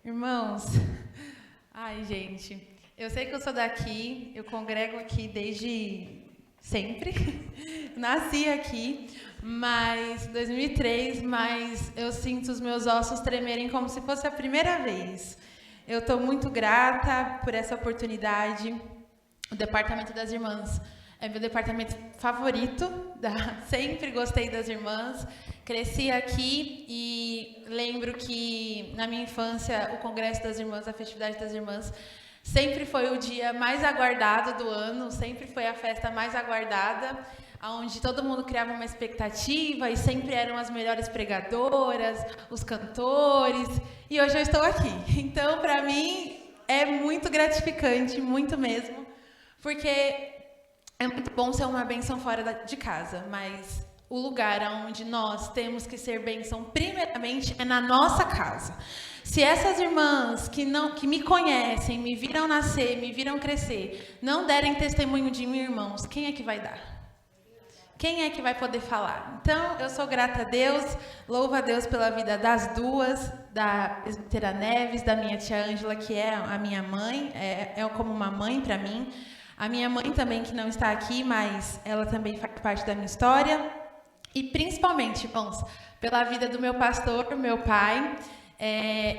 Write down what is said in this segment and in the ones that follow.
Irmãos, ai, gente, eu sei que eu sou daqui, eu congrego aqui desde sempre, nasci aqui, mas 2003, mas eu sinto os meus ossos tremerem como se fosse a primeira vez. Eu estou muito grata por essa oportunidade. O Departamento das Irmãs é meu departamento favorito, sempre gostei das irmãs, cresci aqui e lembro que na minha infância o Congresso das Irmãs, a Festividade das Irmãs, sempre foi o dia mais aguardado do ano, sempre foi a festa mais aguardada, onde todo mundo criava uma expectativa e sempre eram as melhores pregadoras, os cantores, e hoje eu estou aqui. Então, para mim, é muito gratificante, muito mesmo, porque é muito bom ser uma bênção fora de casa, mas o lugar onde nós temos que ser bênção, primeiramente, é na nossa casa. Se essas irmãs que me conhecem, me viram nascer, me viram crescer, não derem testemunho de mim, irmãos, quem é que vai dar? Quem é que vai poder falar? Então, eu sou grata a Deus, louvo a Deus pela vida das duas, da presbítera Neves, da minha tia Ângela, que é a minha mãe, é como uma mãe para mim. A minha mãe também, que não está aqui, mas ela também faz parte da minha história. E principalmente, irmãos, pela vida do meu pastor, meu pai.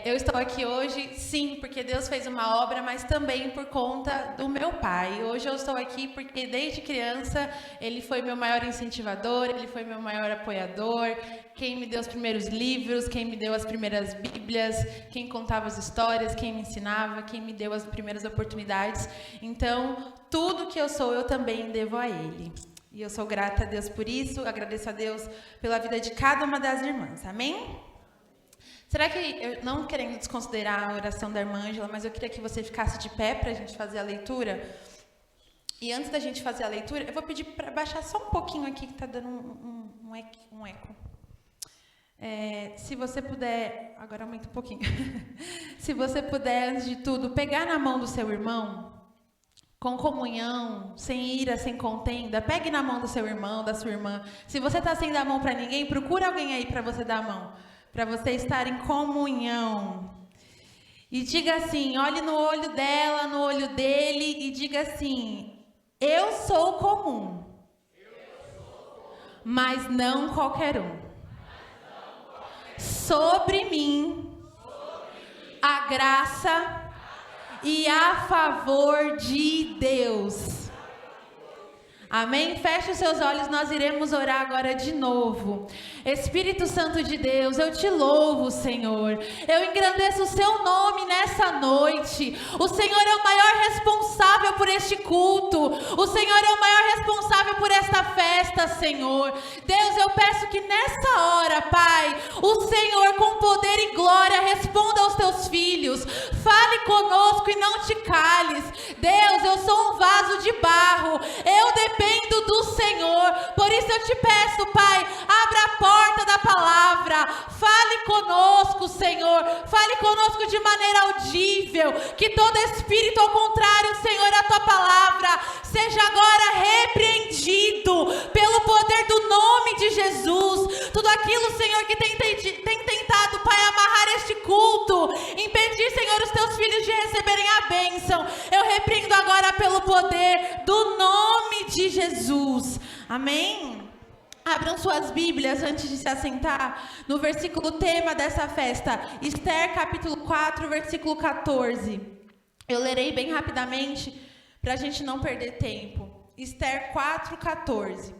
Eu estou aqui hoje, sim, porque Deus fez uma obra, mas também por conta do meu pai. Hoje eu estou aqui porque desde criança ele foi meu maior incentivador, ele foi meu maior apoiador, quem me deu os primeiros livros, quem me deu as primeiras bíblias, quem contava as histórias, quem me ensinava, quem me deu as primeiras oportunidades. Então, tudo que eu sou, eu também devo a ele. E eu sou grata a Deus por isso, agradeço a Deus pela vida de cada uma das irmãs. Amém? Será que, eu não querendo desconsiderar a oração da irmã Ângela, mas eu queria que você ficasse de pé para a gente fazer a leitura. E antes da gente fazer a leitura, eu vou pedir para baixar só um pouquinho aqui, que está dando um eco. Se você puder, agora aumenta um pouquinho. Se você puder, antes de tudo, pegar na mão do seu irmão, com comunhão, sem ira, sem contenda, pegue na mão do seu irmão, da sua irmã. Se você está sem dar a mão para ninguém, procura alguém aí para você dar a mão, para você estar em comunhão. E diga assim, olhe no olho dela, no olho dele, e diga assim, eu sou comum, mas não qualquer um. Sobre mim, a graça e a favor de Deus. Amém? Feche os seus olhos, nós iremos orar agora de novo. Espírito Santo de Deus, eu te louvo, Senhor. Eu engrandeço o seu nome nessa noite. O Senhor é o maior responsável por este culto. O Senhor é o maior responsável por esta festa, Senhor. Deus, eu peço que nessa hora, Pai, o Senhor com poder e glória responda aos teus filhos. Fale conosco e não te cales. Deus, eu sou um vaso de barro. Eu dependo do Senhor. Por isso eu te peço, Pai, abra a porta da palavra. Fale conosco, Senhor. Fale conosco de maneira audível. Que todo espírito ao contrário, Senhor, a tua palavra seja agora repreendido pelo poder do nome de Jesus. Tudo aquilo, Senhor, que tem tentado, Pai, amarrar este culto, impedir, Senhor, os teus filhos de receberem a bênção, eu repreendo agora pelo poder do nome de Jesus. Amém? Abram suas Bíblias antes de se assentar no versículo tema dessa festa, Esther capítulo 4, versículo 14. Eu lerei bem rapidamente para a gente não perder tempo. Esther 4, 14.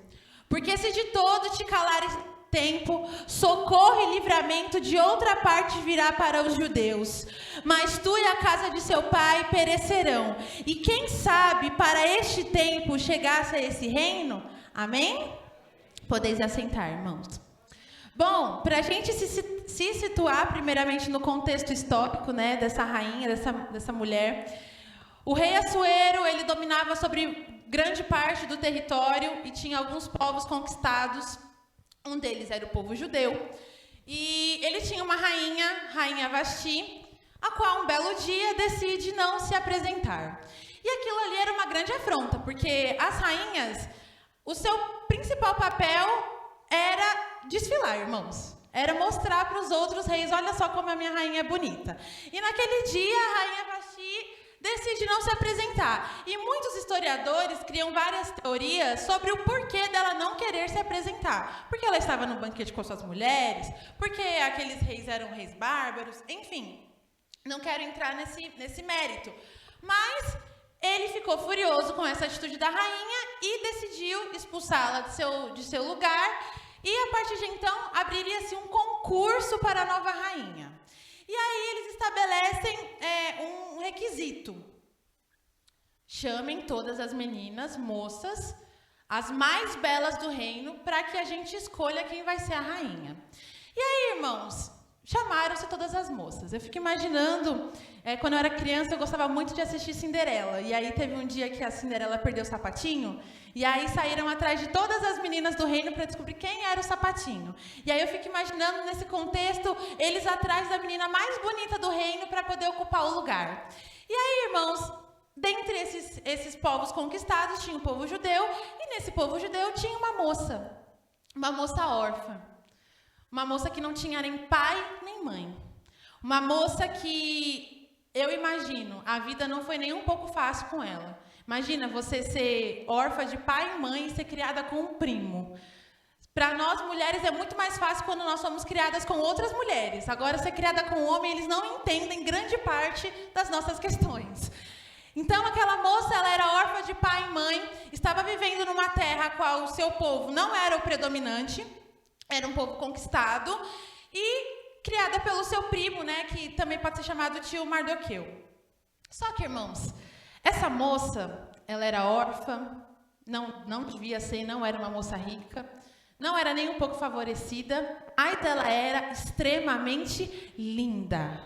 Porque se de todo te calares tempo, socorro e livramento de outra parte virá para os judeus. Mas tu e a casa de seu pai perecerão. E quem sabe para este tempo chegasse a esse reino? Amém? Podeis assentar, irmãos. Bom, para a gente se situar primeiramente no contexto histórico, né, dessa rainha, dessa mulher, o rei Assuero, ele dominava sobre grande parte do território e tinha alguns povos conquistados. Um deles era o povo judeu. E ele tinha uma rainha Vasti, a qual um belo dia decide não se apresentar. E aquilo ali era uma grande afronta, porque as rainhas, o seu principal papel era desfilar, irmãos. Era mostrar para os outros reis, olha só como a minha rainha é bonita. E naquele dia, a rainha Vasti decide não se apresentar. E muitos historiadores criam várias teorias sobre o porquê dela não querer se apresentar. Porque ela estava no banquete com suas mulheres, porque aqueles reis eram reis bárbaros, enfim. Não quero entrar nesse mérito. Mas ele ficou furioso com essa atitude da rainha e decidiu expulsá-la de seu lugar. E a partir de então, abriria-se um concurso para a nova rainha. E aí eles estabelecem um requisito. Chamem todas as meninas, moças, as mais belas do reino, para que a gente escolha quem vai ser a rainha. E aí, irmãos, chamaram-se todas as moças. Eu fico imaginando, quando eu era criança, eu gostava muito de assistir Cinderela. E aí teve um dia que a Cinderela perdeu o sapatinho, e aí saíram atrás de todas as meninas do reino para descobrir quem era o sapatinho. E aí eu fico imaginando, nesse contexto, eles atrás da menina mais bonita do reino para poder ocupar o lugar. E aí, irmãos, dentre esses povos conquistados, tinha o povo judeu, e nesse povo judeu tinha uma moça órfã. Uma moça que não tinha nem pai nem mãe. Uma moça que, eu imagino, a vida não foi nem um pouco fácil com ela. Imagina você ser órfã de pai e mãe e ser criada com um primo. Para nós, mulheres, é muito mais fácil quando nós somos criadas com outras mulheres. Agora, ser criada com um homem, eles não entendem grande parte das nossas questões. Então, aquela moça, ela era órfã de pai e mãe, estava vivendo numa terra a qual o seu povo não era o predominante, era um povo conquistado, e criada pelo seu primo, né, que também pode ser chamado tio Mardoqueu. Só que, irmãos, essa moça, ela era órfã, não devia ser, não era uma moça rica, não era nem um pouco favorecida, mas ela era extremamente linda.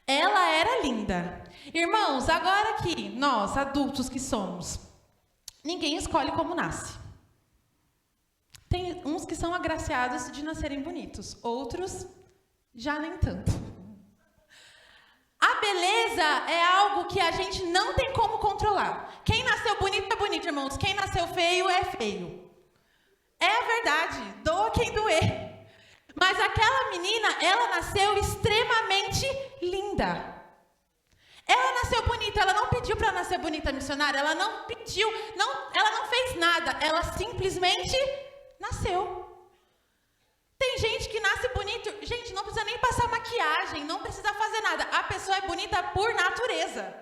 Ela era linda. Irmãos, agora que nós, adultos que somos, ninguém escolhe como nasce. Tem uns que são agraciados de nascerem bonitos, outros já nem tanto. A beleza é algo que a gente não tem como controlar. Quem nasceu bonito é bonito, irmãos. Quem nasceu feio é feio. É a verdade, doa quem doer. Mas aquela menina, ela nasceu extremamente linda. Ela nasceu bonita, ela não pediu para nascer bonita missionária, ela não pediu, ela não fez nada, ela simplesmente nasceu. Tem gente que nasce bonito, gente, não precisa nem passar maquiagem, não precisa fazer nada. A pessoa é bonita por natureza.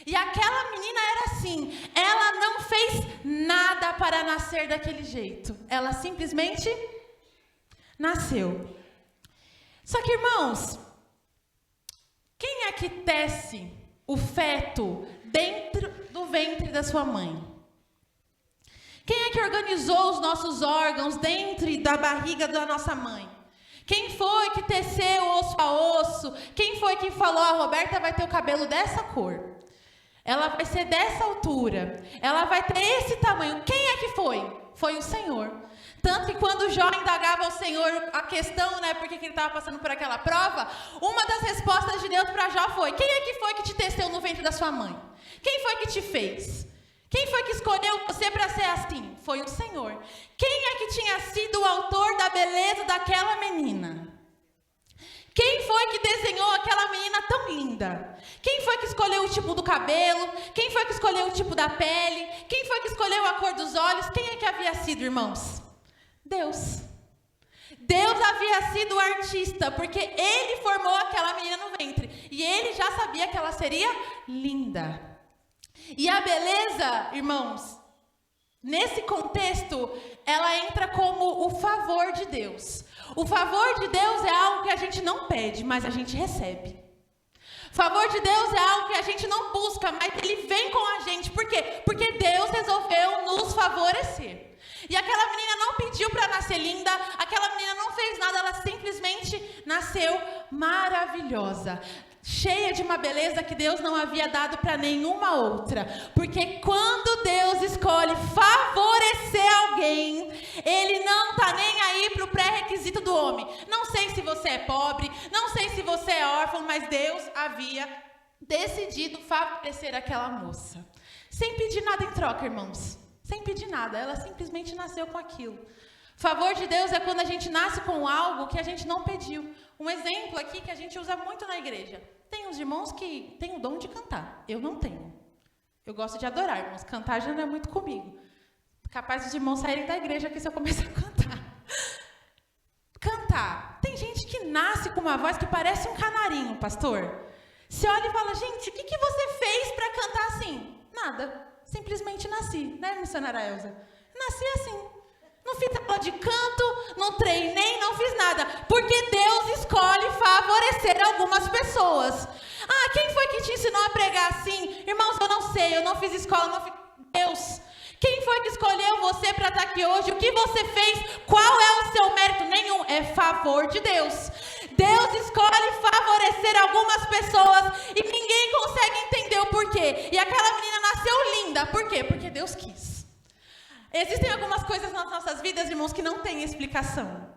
E aquela menina era assim, ela não fez nada para nascer daquele jeito. Ela simplesmente nasceu. Só que, irmãos, quem é que tece o feto dentro do ventre da sua mãe? Quem é que organizou os nossos órgãos dentro da barriga da nossa mãe? Quem foi que teceu osso a osso? Quem foi que falou, a Roberta vai ter o cabelo dessa cor? Ela vai ser dessa altura. Ela vai ter esse tamanho. Quem é que foi? Foi o Senhor. Tanto que quando Jó indagava ao Senhor a questão, né, porque ele estava passando por aquela prova, uma das respostas de Deus para Jó foi, quem é que foi que te teceu no ventre da sua mãe? Quem foi que te fez? Quem foi que escolheu você para ser assim? Foi o Senhor. Quem é que tinha sido o autor da beleza daquela menina? Quem foi que desenhou aquela menina tão linda? Quem foi que escolheu o tipo do cabelo? Quem foi que escolheu o tipo da pele? Quem foi que escolheu a cor dos olhos? Quem é que havia sido, irmãos? Deus. Deus havia sido o artista, porque Ele formou aquela menina no ventre. E Ele já sabia que ela seria linda. E a beleza, irmãos, nesse contexto, ela entra como o favor de Deus. O favor de Deus é algo que a gente não pede, mas a gente recebe. Favor de Deus é algo que a gente não busca, mas Ele vem com a gente. Por quê? Porque Deus resolveu nos favorecer. E aquela menina não pediu para nascer linda, aquela menina não fez nada, ela simplesmente nasceu maravilhosa. Cheia de uma beleza que Deus não havia dado para nenhuma outra. Porque quando Deus escolhe favorecer alguém, Ele não está nem aí para o pré-requisito do homem. Não sei se você é pobre, não sei se você é órfão, mas Deus havia decidido favorecer aquela moça. Sem pedir nada em troca, irmãos. Sem pedir nada, ela simplesmente nasceu com aquilo. Favor de Deus é quando a gente nasce com algo que a gente não pediu. Um exemplo aqui que a gente usa muito na igreja. Tem uns irmãos que têm o dom de cantar. Eu não tenho. Eu gosto de adorar, irmãos. Cantar já não é muito comigo. Capaz dos irmãos saírem da igreja aqui se eu começar a cantar. Cantar. Tem gente que nasce com uma voz que parece um canarinho, pastor. Você olha e fala, gente, o que você fez para cantar assim? Nada. Simplesmente nasci, né, missionária Elza? Nasci assim. Não fiz aula de canto, não treinei, não fiz nada. Porque Deus escolhe favorecer algumas pessoas. Ah, quem foi que te ensinou a pregar assim? Irmãos, eu não sei, eu não fiz escola, não fiz... Deus. Quem foi que escolheu você para estar aqui hoje? O que você fez? Qual é o seu mérito? Nenhum. É favor de Deus. Deus escolhe favorecer algumas pessoas e ninguém consegue entender o porquê. E aquela menina nasceu linda. Por quê? Porque Deus quis. Existem algumas coisas nas nossas vidas, irmãos, que não têm explicação.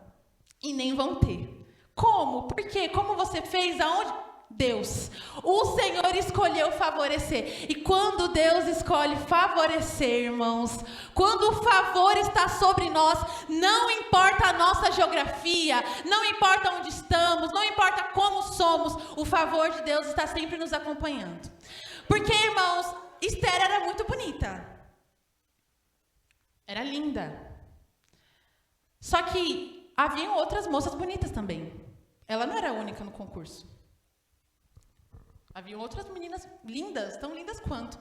E nem vão ter. Como? Por quê? Como você fez? Aonde? Deus. O Senhor escolheu favorecer. E quando Deus escolhe favorecer, irmãos, quando o favor está sobre nós, não importa a nossa geografia, não importa onde estamos, não importa como somos, o favor de Deus está sempre nos acompanhando. Porque, irmãos, Esther era muito bonita. Era linda. Só que haviam outras moças bonitas também. Ela não era a única no concurso. Haviam outras meninas lindas, tão lindas quanto.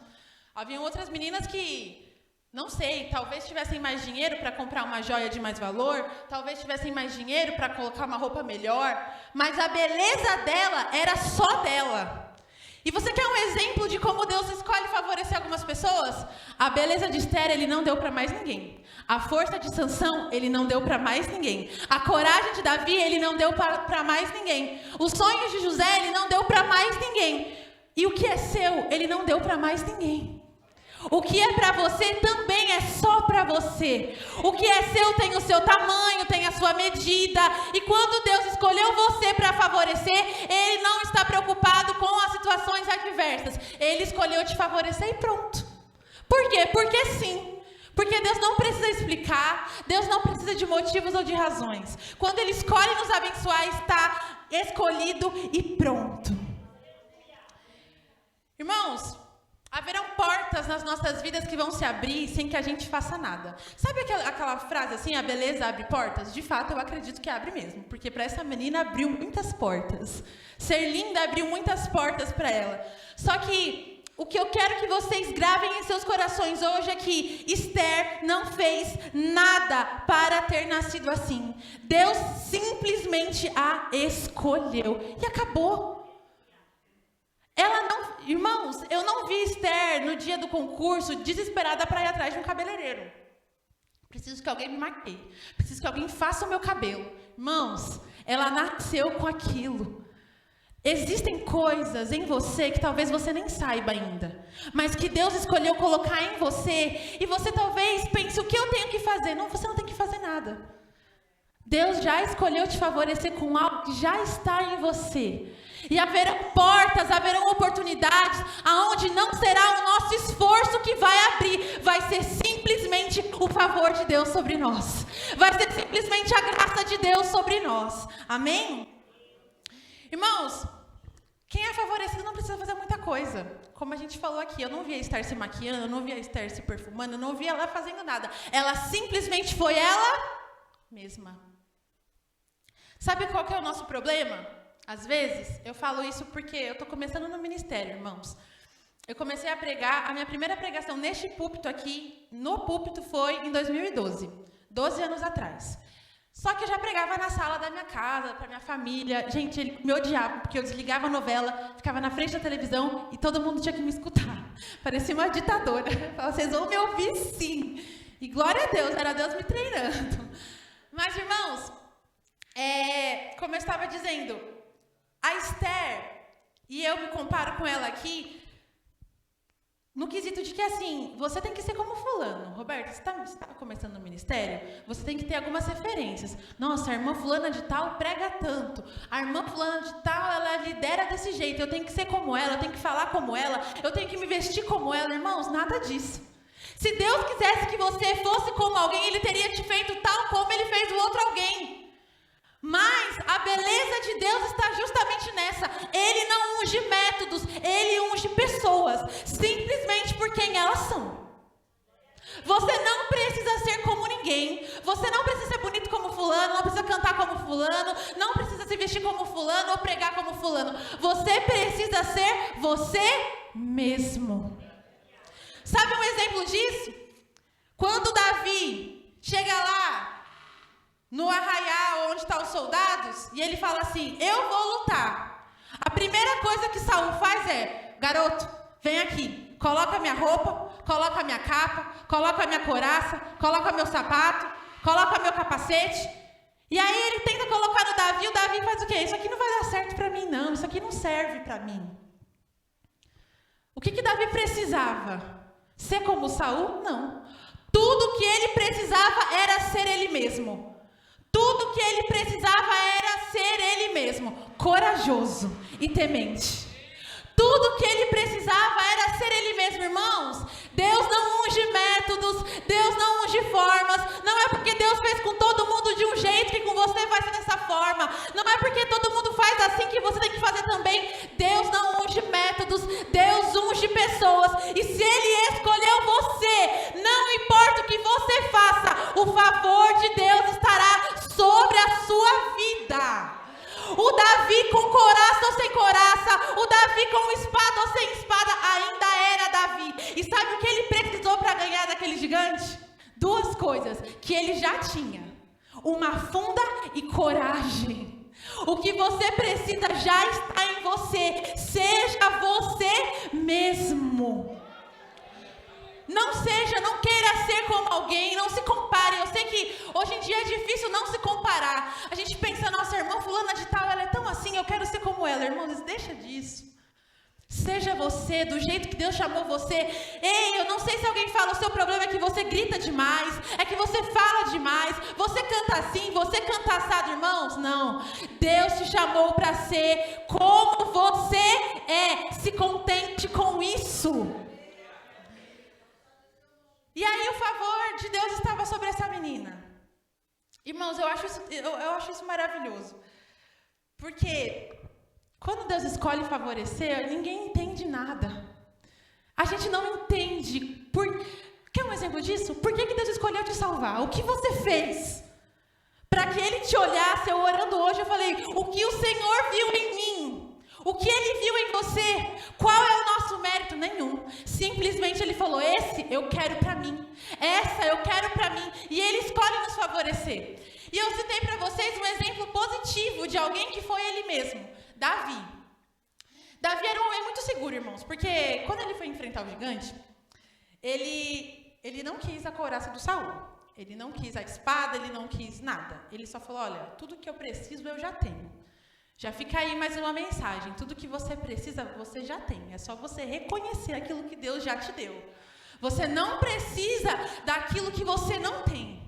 Haviam outras meninas que, não sei, talvez tivessem mais dinheiro para comprar uma joia de mais valor, talvez tivessem mais dinheiro para colocar uma roupa melhor, mas a beleza dela era só dela. E você quer um exemplo de como Deus escolhe favorecer algumas pessoas? A beleza de Esther, ele não deu para mais ninguém. A força de Sansão, ele não deu para mais ninguém. A coragem de Davi, ele não deu para mais ninguém. Os sonhos de José, ele não deu para mais ninguém. E o que é seu, ele não deu para mais ninguém. O que é para você também é só para você. O que é seu tem o seu tamanho, tem a sua medida. E quando Deus escolheu você para favorecer, Ele não está preocupado com as situações adversas. Ele escolheu te favorecer e pronto. Por quê? Porque sim. Porque Deus não precisa explicar, Deus não precisa de motivos ou de razões. Quando Ele escolhe nos abençoar, está escolhido e pronto. Irmãos, haverão portas nas nossas vidas que vão se abrir sem que a gente faça nada. Sabe aquela frase assim, a beleza abre portas? De fato, eu acredito que abre mesmo. Porque para essa menina abriu muitas portas. Ser linda abriu muitas portas para ela. Só que o que eu quero que vocês gravem em seus corações hoje é que Esther não fez nada para ter nascido assim. Deus simplesmente a escolheu. E acabou. Ela não, irmãos, eu não vi Esther no dia do concurso desesperada para ir atrás de um cabeleireiro. Preciso que alguém me maqueie. Preciso que alguém faça o meu cabelo. Irmãos, ela nasceu com aquilo. Existem coisas em você que talvez você nem saiba ainda, mas que Deus escolheu colocar em você, e você talvez pense, o que eu tenho que fazer? Não, você não tem que fazer nada. Deus já escolheu te favorecer com algo que já está em você. E haverão portas, haverão oportunidades, aonde não será o nosso esforço que vai abrir, vai ser simplesmente o favor de Deus sobre nós. Vai ser simplesmente a graça de Deus sobre nós. Amém? Irmãos, quem é favorecido não precisa fazer muita coisa. Como a gente falou aqui, eu não via Esther se maquiando, eu não via Esther se perfumando, eu não via ela fazendo nada. Ela simplesmente foi ela mesma. Sabe qual que é o nosso problema? Às vezes, eu falo isso porque eu estou começando no ministério, irmãos. Eu comecei a pregar, a minha primeira pregação neste púlpito aqui, no púlpito, foi em 2012, 12 anos atrás. Só que eu já pregava na sala da minha casa, para minha família. Gente, ele me odiava, porque eu desligava a novela, ficava na frente da televisão e todo mundo tinha que me escutar. Parecia uma ditadora. Eu falava, vocês vão me ouvir sim. E glória a Deus, era Deus me treinando. Mas, irmãos, como eu estava dizendo, a Esther, e eu me comparo com ela aqui, no quesito de que, assim, você tem que ser como fulano. Roberto, você está começando no ministério? Você tem que ter algumas referências. Nossa, a irmã fulana de tal prega tanto. A irmã fulana de tal, ela lidera desse jeito. Eu tenho que ser como ela, eu tenho que falar como ela, eu tenho que me vestir como ela. Irmãos, nada disso. Se Deus quisesse que você fosse como alguém, Ele teria te feito tal como Ele fez o outro alguém. Mas a beleza de Deus está justamente nessa. Ele não unge métodos, Ele unge pessoas, simplesmente por quem elas são. Você não precisa ser como ninguém. Você não precisa ser bonito como fulano, não precisa cantar como fulano, não precisa se vestir como fulano ou pregar como fulano. Você precisa ser você mesmo. Sabe um exemplo disso? Quando Davi chega lá no arraial onde estão os soldados e ele fala assim: eu vou lutar. A primeira coisa que Saul faz é: garoto, vem aqui, coloca minha roupa, coloca minha capa, coloca minha couraça, coloca meu sapato, coloca meu capacete. E aí ele tenta colocar no Davi, o Davi faz o quê? Isso aqui não vai dar certo para mim não, isso aqui não serve para mim. O que Davi precisava? Ser como Saul? Não. Tudo que ele precisava era ser ele mesmo. Tudo que ele precisava era ser ele mesmo, corajoso e temente. Tudo que ele precisava era ser ele mesmo, irmãos. Deus não unge métodos, Deus não unge formas. Não é porque Deus fez com todo mundo de um jeito que com você vai ser dessa forma. Não é porque todo mundo faz assim que você tem que fazer também. Deus não unge métodos, Deus unge pessoas. E se Ele escolheu você, não importa o que você faça, o favor de Deus estará sobre a sua vida. O Davi com coraça ou sem coraça, o Davi com espada ou sem espada, ainda era Davi. E sabe o que ele precisou para ganhar daquele gigante? Duas coisas que ele já tinha: uma funda e coragem. O que você precisa já está em você. Seja você mesmo. Não queira ser como alguém, não se compare. Eu sei que hoje em dia é difícil não se comparar. A gente pensa: nossa, irmã fulana de tal, ela é tão assim, eu quero ser como ela. Irmãos, deixa disso. Seja você, do jeito que Deus chamou você. Ei, eu não sei se alguém fala, o seu problema é que você grita demais, é que você fala demais, você canta assim, você canta assado. Irmãos, não. Deus te chamou para ser como você é. Se contente com isso. E aí o favor de Deus estava sobre essa menina. Irmãos, eu acho isso maravilhoso. Porque quando Deus escolhe favorecer, ninguém entende nada. A gente não entende. Quer um exemplo disso? Por que Deus escolheu te salvar? O que você fez? Para que Ele te olhasse, eu orando hoje, eu falei: o que o Senhor viu em mim? O que Ele viu em você? Qual é o nosso mérito? Nenhum. Simplesmente Ele falou: esse eu quero para mim. Essa eu quero para mim. E Ele escolhe nos favorecer. E eu citei para vocês um exemplo positivo de alguém que foi Ele mesmo. Davi. Davi era um homem muito seguro, irmãos. Porque quando ele foi enfrentar o gigante, ele não quis a couraça do Saul. Ele não quis a espada, ele não quis nada. Ele só falou: olha, tudo que eu preciso eu já tenho. Já fica aí mais uma mensagem: tudo que você precisa, você já tem. É só você reconhecer aquilo que Deus já te deu. Você não precisa daquilo que você não tem.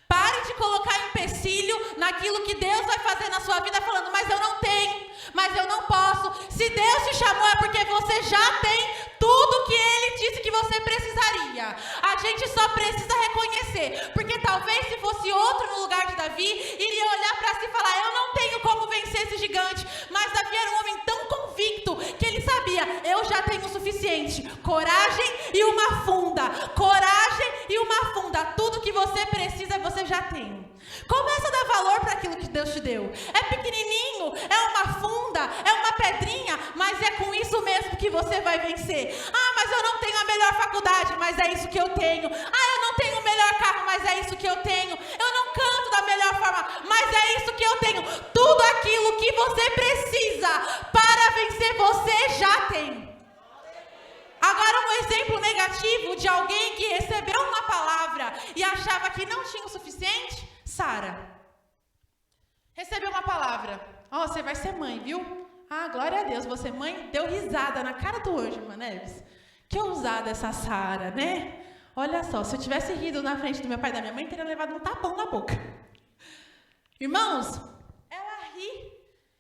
Pare de colocar empecilho naquilo que Deus vai fazer na sua vida, falando: mas eu não tenho, mas eu não posso. Se Deus te chamou é porque você já tem tudo que Ele disse que você precisaria. A gente só precisa reconhecer, porque talvez se fosse outro no lugar de Davi, iria olhar para si e falar: eu não tenho como vencer esse gigante. Mas Davi era um homem tão convicto que ele sabia: eu já tenho o suficiente. Coragem e uma funda. Coragem e uma funda. Tudo que você precisa, você já tem. Começa a dar valor para aquilo que Deus te deu. É pequenininho, é uma funda, é uma pedrinha, mas é com isso mesmo que você vai vencer. Ah, mas eu não tenho a melhor faculdade, mas é isso que eu tenho. Ah, eu não tenho o melhor carro, mas é isso que eu tenho. Eu não canto da melhor forma, mas é isso que eu tenho. Tudo aquilo que você precisa para vencer, você já tem. Agora, um exemplo negativo de alguém que recebeu uma palavra e achava que não tinha o suficiente: Sara. Recebeu uma palavra: ó, você vai ser mãe, viu? Ah, glória a Deus, você mãe. Deu risada na cara do anjo, irmã Neves. Que ousada essa Sara, né? Olha só, se eu tivesse rido na frente do meu pai e da minha mãe, teria levado um tapão na boca. Irmãos, ela ri.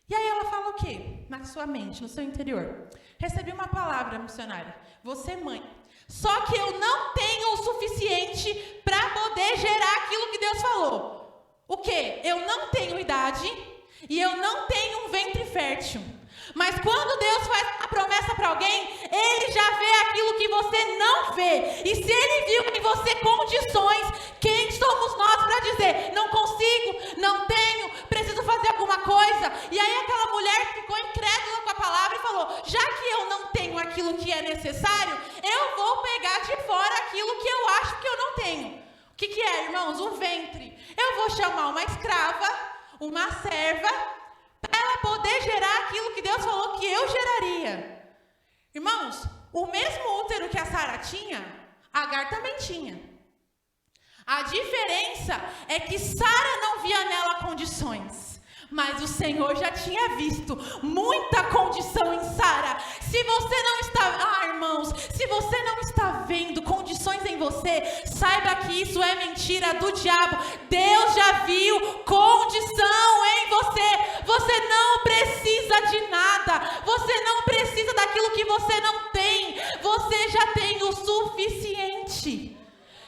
E aí ela fala o quê? quê? Na sua mente, no seu interior. Recebi uma palavra, missionária. Você, mãe. Só que eu não tenho o suficiente para poder gerar aquilo que Deus falou. O quê? Eu não tenho idade e eu não tenho um ventre fértil. Mas quando Deus faz a promessa para alguém, Ele já vê aquilo que você não vê. E se Ele viu em você condições, quem somos nós para dizer, não consigo, não tenho, preciso fazer alguma coisa? E aí aquela mulher ficou incrédula com a palavra e falou, já que eu não tenho aquilo que é necessário, eu vou pegar de fora aquilo que eu acho que eu não tenho. O que é, irmãos? Um ventre. Eu vou chamar uma escrava, uma serva, para ela poder gerar aquilo que Deus falou que eu geraria. Irmãos, o mesmo útero que a Sara tinha, Agar também tinha. A diferença é que Sara não via nela condições, mas o Senhor já tinha visto muita condição em Sara. Se você não está, irmãos, se você não está vendo condições em você, saiba que isso é mentira do diabo. Deus já viu condição em você. Você não precisa de nada. Você não precisa daquilo que você não tem. Você já tem o suficiente.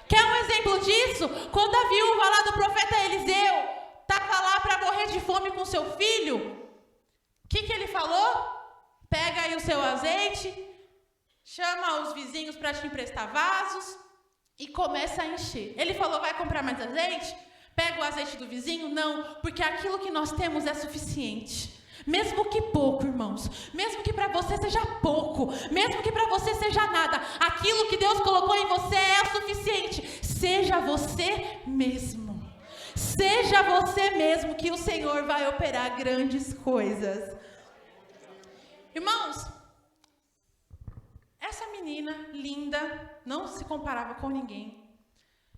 Quer um exemplo disso? Quando a viúva lá do profeta Eliseu estava lá para morrer de fome com seu filho, o que ele falou? Pega aí o seu azeite, chama os vizinhos para te emprestar vasos e começa a encher. Ele falou, vai comprar mais azeite? Pega o azeite do vizinho? Não, porque aquilo que nós temos é suficiente. Mesmo que pouco, irmãos, mesmo que para você seja pouco, mesmo que para você seja nada, aquilo que Deus colocou em você é o suficiente. Seja você mesmo. Seja você mesmo que o Senhor vai operar grandes coisas. Irmãos, essa menina linda, não se comparava com ninguém.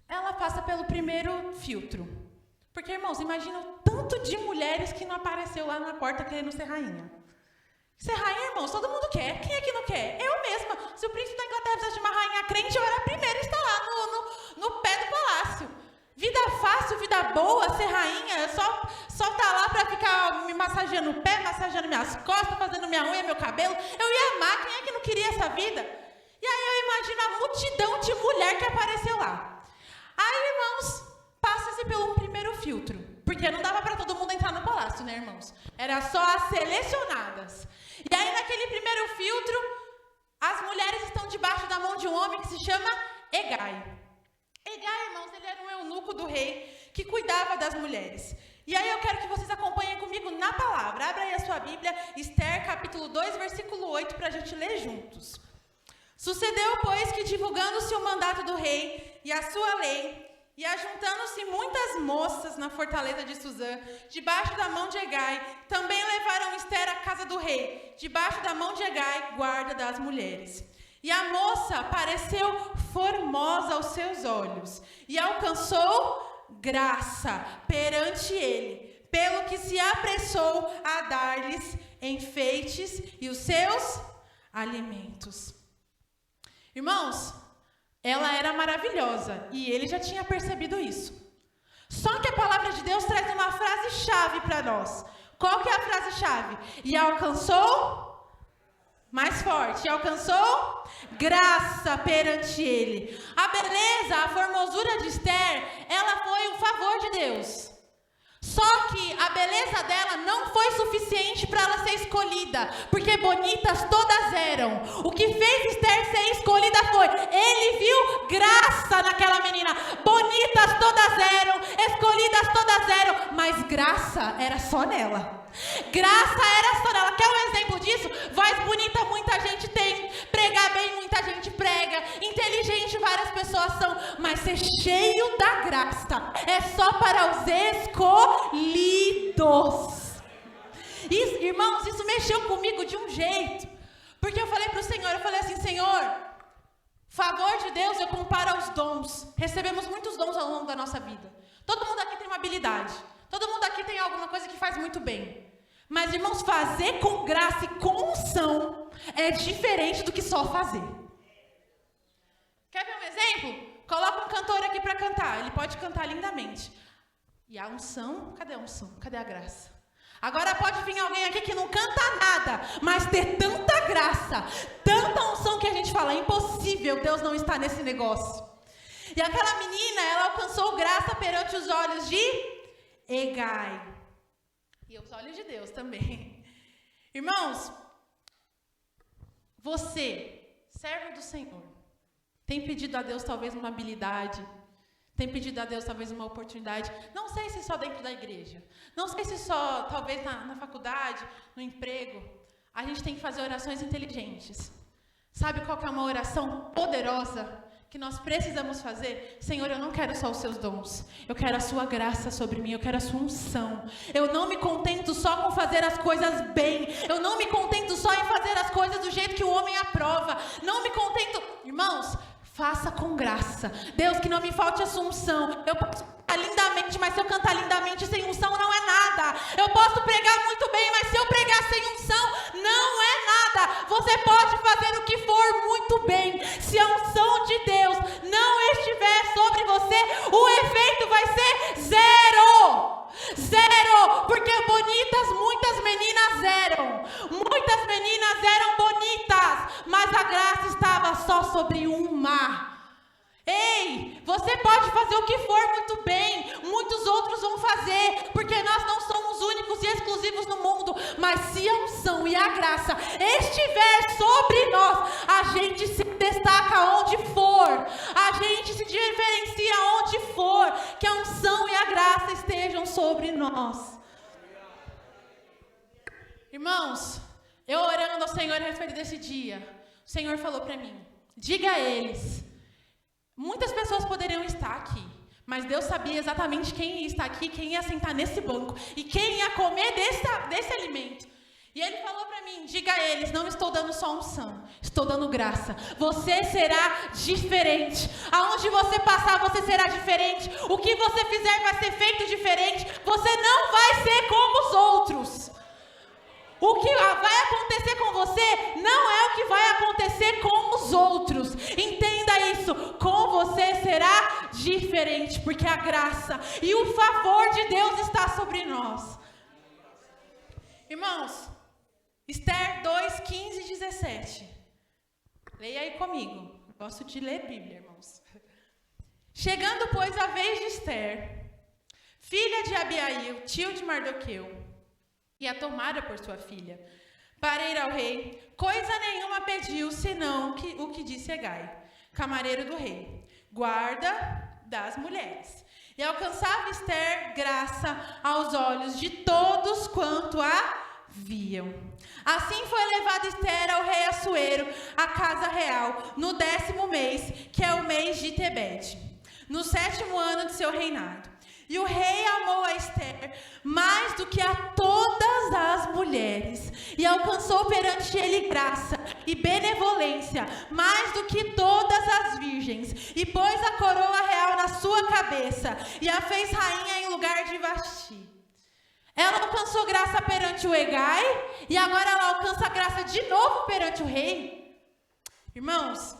Ela passa pelo primeiro filtro. Porque, irmãos, imagina o tanto de mulheres que não apareceu lá na porta querendo ser rainha. Ser rainha, irmãos, todo mundo quer. Quem é que não quer? Eu mesma. Se o príncipe da Inglaterra precisasse de uma rainha crente, eu era a primeira a estar lá no pé do palácio. Vida fácil, vida boa, ser rainha, só tá lá para ficar me massageando o pé, massageando minhas costas, fazendo minha unha, meu cabelo. Eu ia amar, quem é que não queria essa vida? E aí eu imagino a multidão de mulher que apareceu lá. Aí, irmãos, passa-se pelo primeiro filtro, porque não dava para todo mundo entrar no palácio, né, irmãos? Era só as selecionadas. E aí, naquele primeiro filtro, as mulheres estão debaixo da mão de um homem que se chama Hegai. Hegai, irmãos, ele era um eunuco do rei que cuidava das mulheres. E aí eu quero que vocês acompanhem comigo na palavra. Abra aí a sua Bíblia, Esther, capítulo 2, versículo 8, para a gente ler juntos. Sucedeu, pois, que divulgando-se o mandato do rei e a sua lei, e ajuntando-se muitas moças na fortaleza de Suzã, debaixo da mão de Hegai, também levaram Esther à casa do rei, debaixo da mão de Hegai, guarda das mulheres. E a moça pareceu formosa aos seus olhos, e alcançou graça perante ele, pelo que se apressou a dar-lhes enfeites e os seus alimentos. Irmãos, ela era maravilhosa, e ele já tinha percebido isso. Só que a palavra de Deus traz uma frase-chave para nós. Qual que é a frase-chave? E alcançou... Mais forte. E alcançou graça perante ele. A beleza, a formosura de Esther, ela foi um favor de Deus. Só que a beleza dela não foi suficiente para ela ser escolhida, porque bonitas todas eram. O que fez Esther ser escolhida foi, ele viu graça naquela menina. Bonitas todas eram, escolhidas todas eram, mas graça era só nela. Graça era só nela. Quer um exemplo disso? Voz bonita muita gente tem, pregar bem muita gente prega, inteligente várias pessoas são, mas ser cheio da graça é só para os escolhidos. Isso, irmãos, isso mexeu comigo de um jeito, porque eu falei para o Senhor, eu falei assim, Senhor, favor de Deus eu comparo aos dons. Recebemos muitos dons ao longo da nossa vida. Todo mundo aqui tem uma habilidade. Todo mundo aqui tem alguma coisa que faz muito bem. Mas, irmãos, fazer com graça e com unção é diferente do que só fazer. Quer ver um exemplo? Coloca um cantor aqui para cantar. Ele pode cantar lindamente. E a unção? Cadê a unção? Cadê a graça? Agora pode vir alguém aqui que não canta ter tanta graça, tanta unção que a gente fala, é impossível Deus não estar nesse negócio. E aquela menina, ela alcançou graça perante os olhos de Hegai. E os olhos de Deus também. Irmãos, você, servo do Senhor, tem pedido a Deus talvez uma habilidade, tem pedido a Deus talvez uma oportunidade, não sei se só dentro da igreja, não sei se só talvez na faculdade, no emprego. A gente tem que fazer orações inteligentes. Sabe qual que é uma oração poderosa que nós precisamos fazer? Senhor, eu não quero só os seus dons, eu quero a sua graça sobre mim, eu quero a sua unção. Eu não me contento só com fazer as coisas bem, eu não me contento só em fazer as coisas do jeito que o homem aprova, não me contento, irmãos, faça com graça. Deus, que não me falte a sua unção. Eu posso cantar lindamente, mas se eu cantar lindamente sem unção não é nada. Eu posso pregar muito bem, mas se eu pregar sem unção não é nada. Você pode fazer o que for muito bem. Se a unção de Deus não estiver sobre você, o efeito vai ser zero. Zero, porque bonitas muitas meninas eram. Muitas meninas eram bonitas, mas a graça estava só sobre uma. Ei, você pode fazer o que for muito bem, muitos outros vão fazer, porque nós não somos únicos e exclusivos no mundo, mas se a unção e a graça estiver sobre nós, a gente se destaca onde for, a gente se diferencia onde for, que a unção e a graça estejam sobre nós. Irmãos, eu orando ao Senhor a respeito desse dia, o Senhor falou para mim, diga a eles. Muitas pessoas poderiam estar aqui, mas Deus sabia exatamente quem ia estar aqui, quem ia sentar nesse banco e quem ia comer desse alimento. E Ele falou para mim, diga a eles, não estou dando só unção, estou dando graça. Você será diferente. Aonde você passar, você será diferente. O que você fizer vai ser feito diferente. Você não vai ser como os outros. O que vai acontecer com você não é o que vai acontecer com os outros. Entenda isso. Com você será diferente, porque a graça e o favor de Deus está sobre nós. Irmãos, Esther 2, 15 e 17. Leia aí comigo. Eu gosto de ler Bíblia, irmãos. Chegando, pois, a vez de Esther, filha de Abiail, tio de Mardoqueu, e a tomara por sua filha, para ir ao rei, coisa nenhuma pediu, senão o que disse Hegai, camareiro do rei, guarda das mulheres. E alcançava Esther graça aos olhos de todos quanto a viam. Assim foi levada Esther ao rei Assuero, à casa real, no 10º mês, que é o mês de Tebete, no 7º ano de seu reinado. E o rei amou a Esther mais do que a todas as mulheres, e alcançou perante ele graça e benevolência, mais do que todas as virgens, e pôs a coroa real na sua cabeça, e a fez rainha em lugar de Vasti. Ela alcançou graça perante o Hegai, e agora ela alcança graça de novo perante o rei. Irmãos,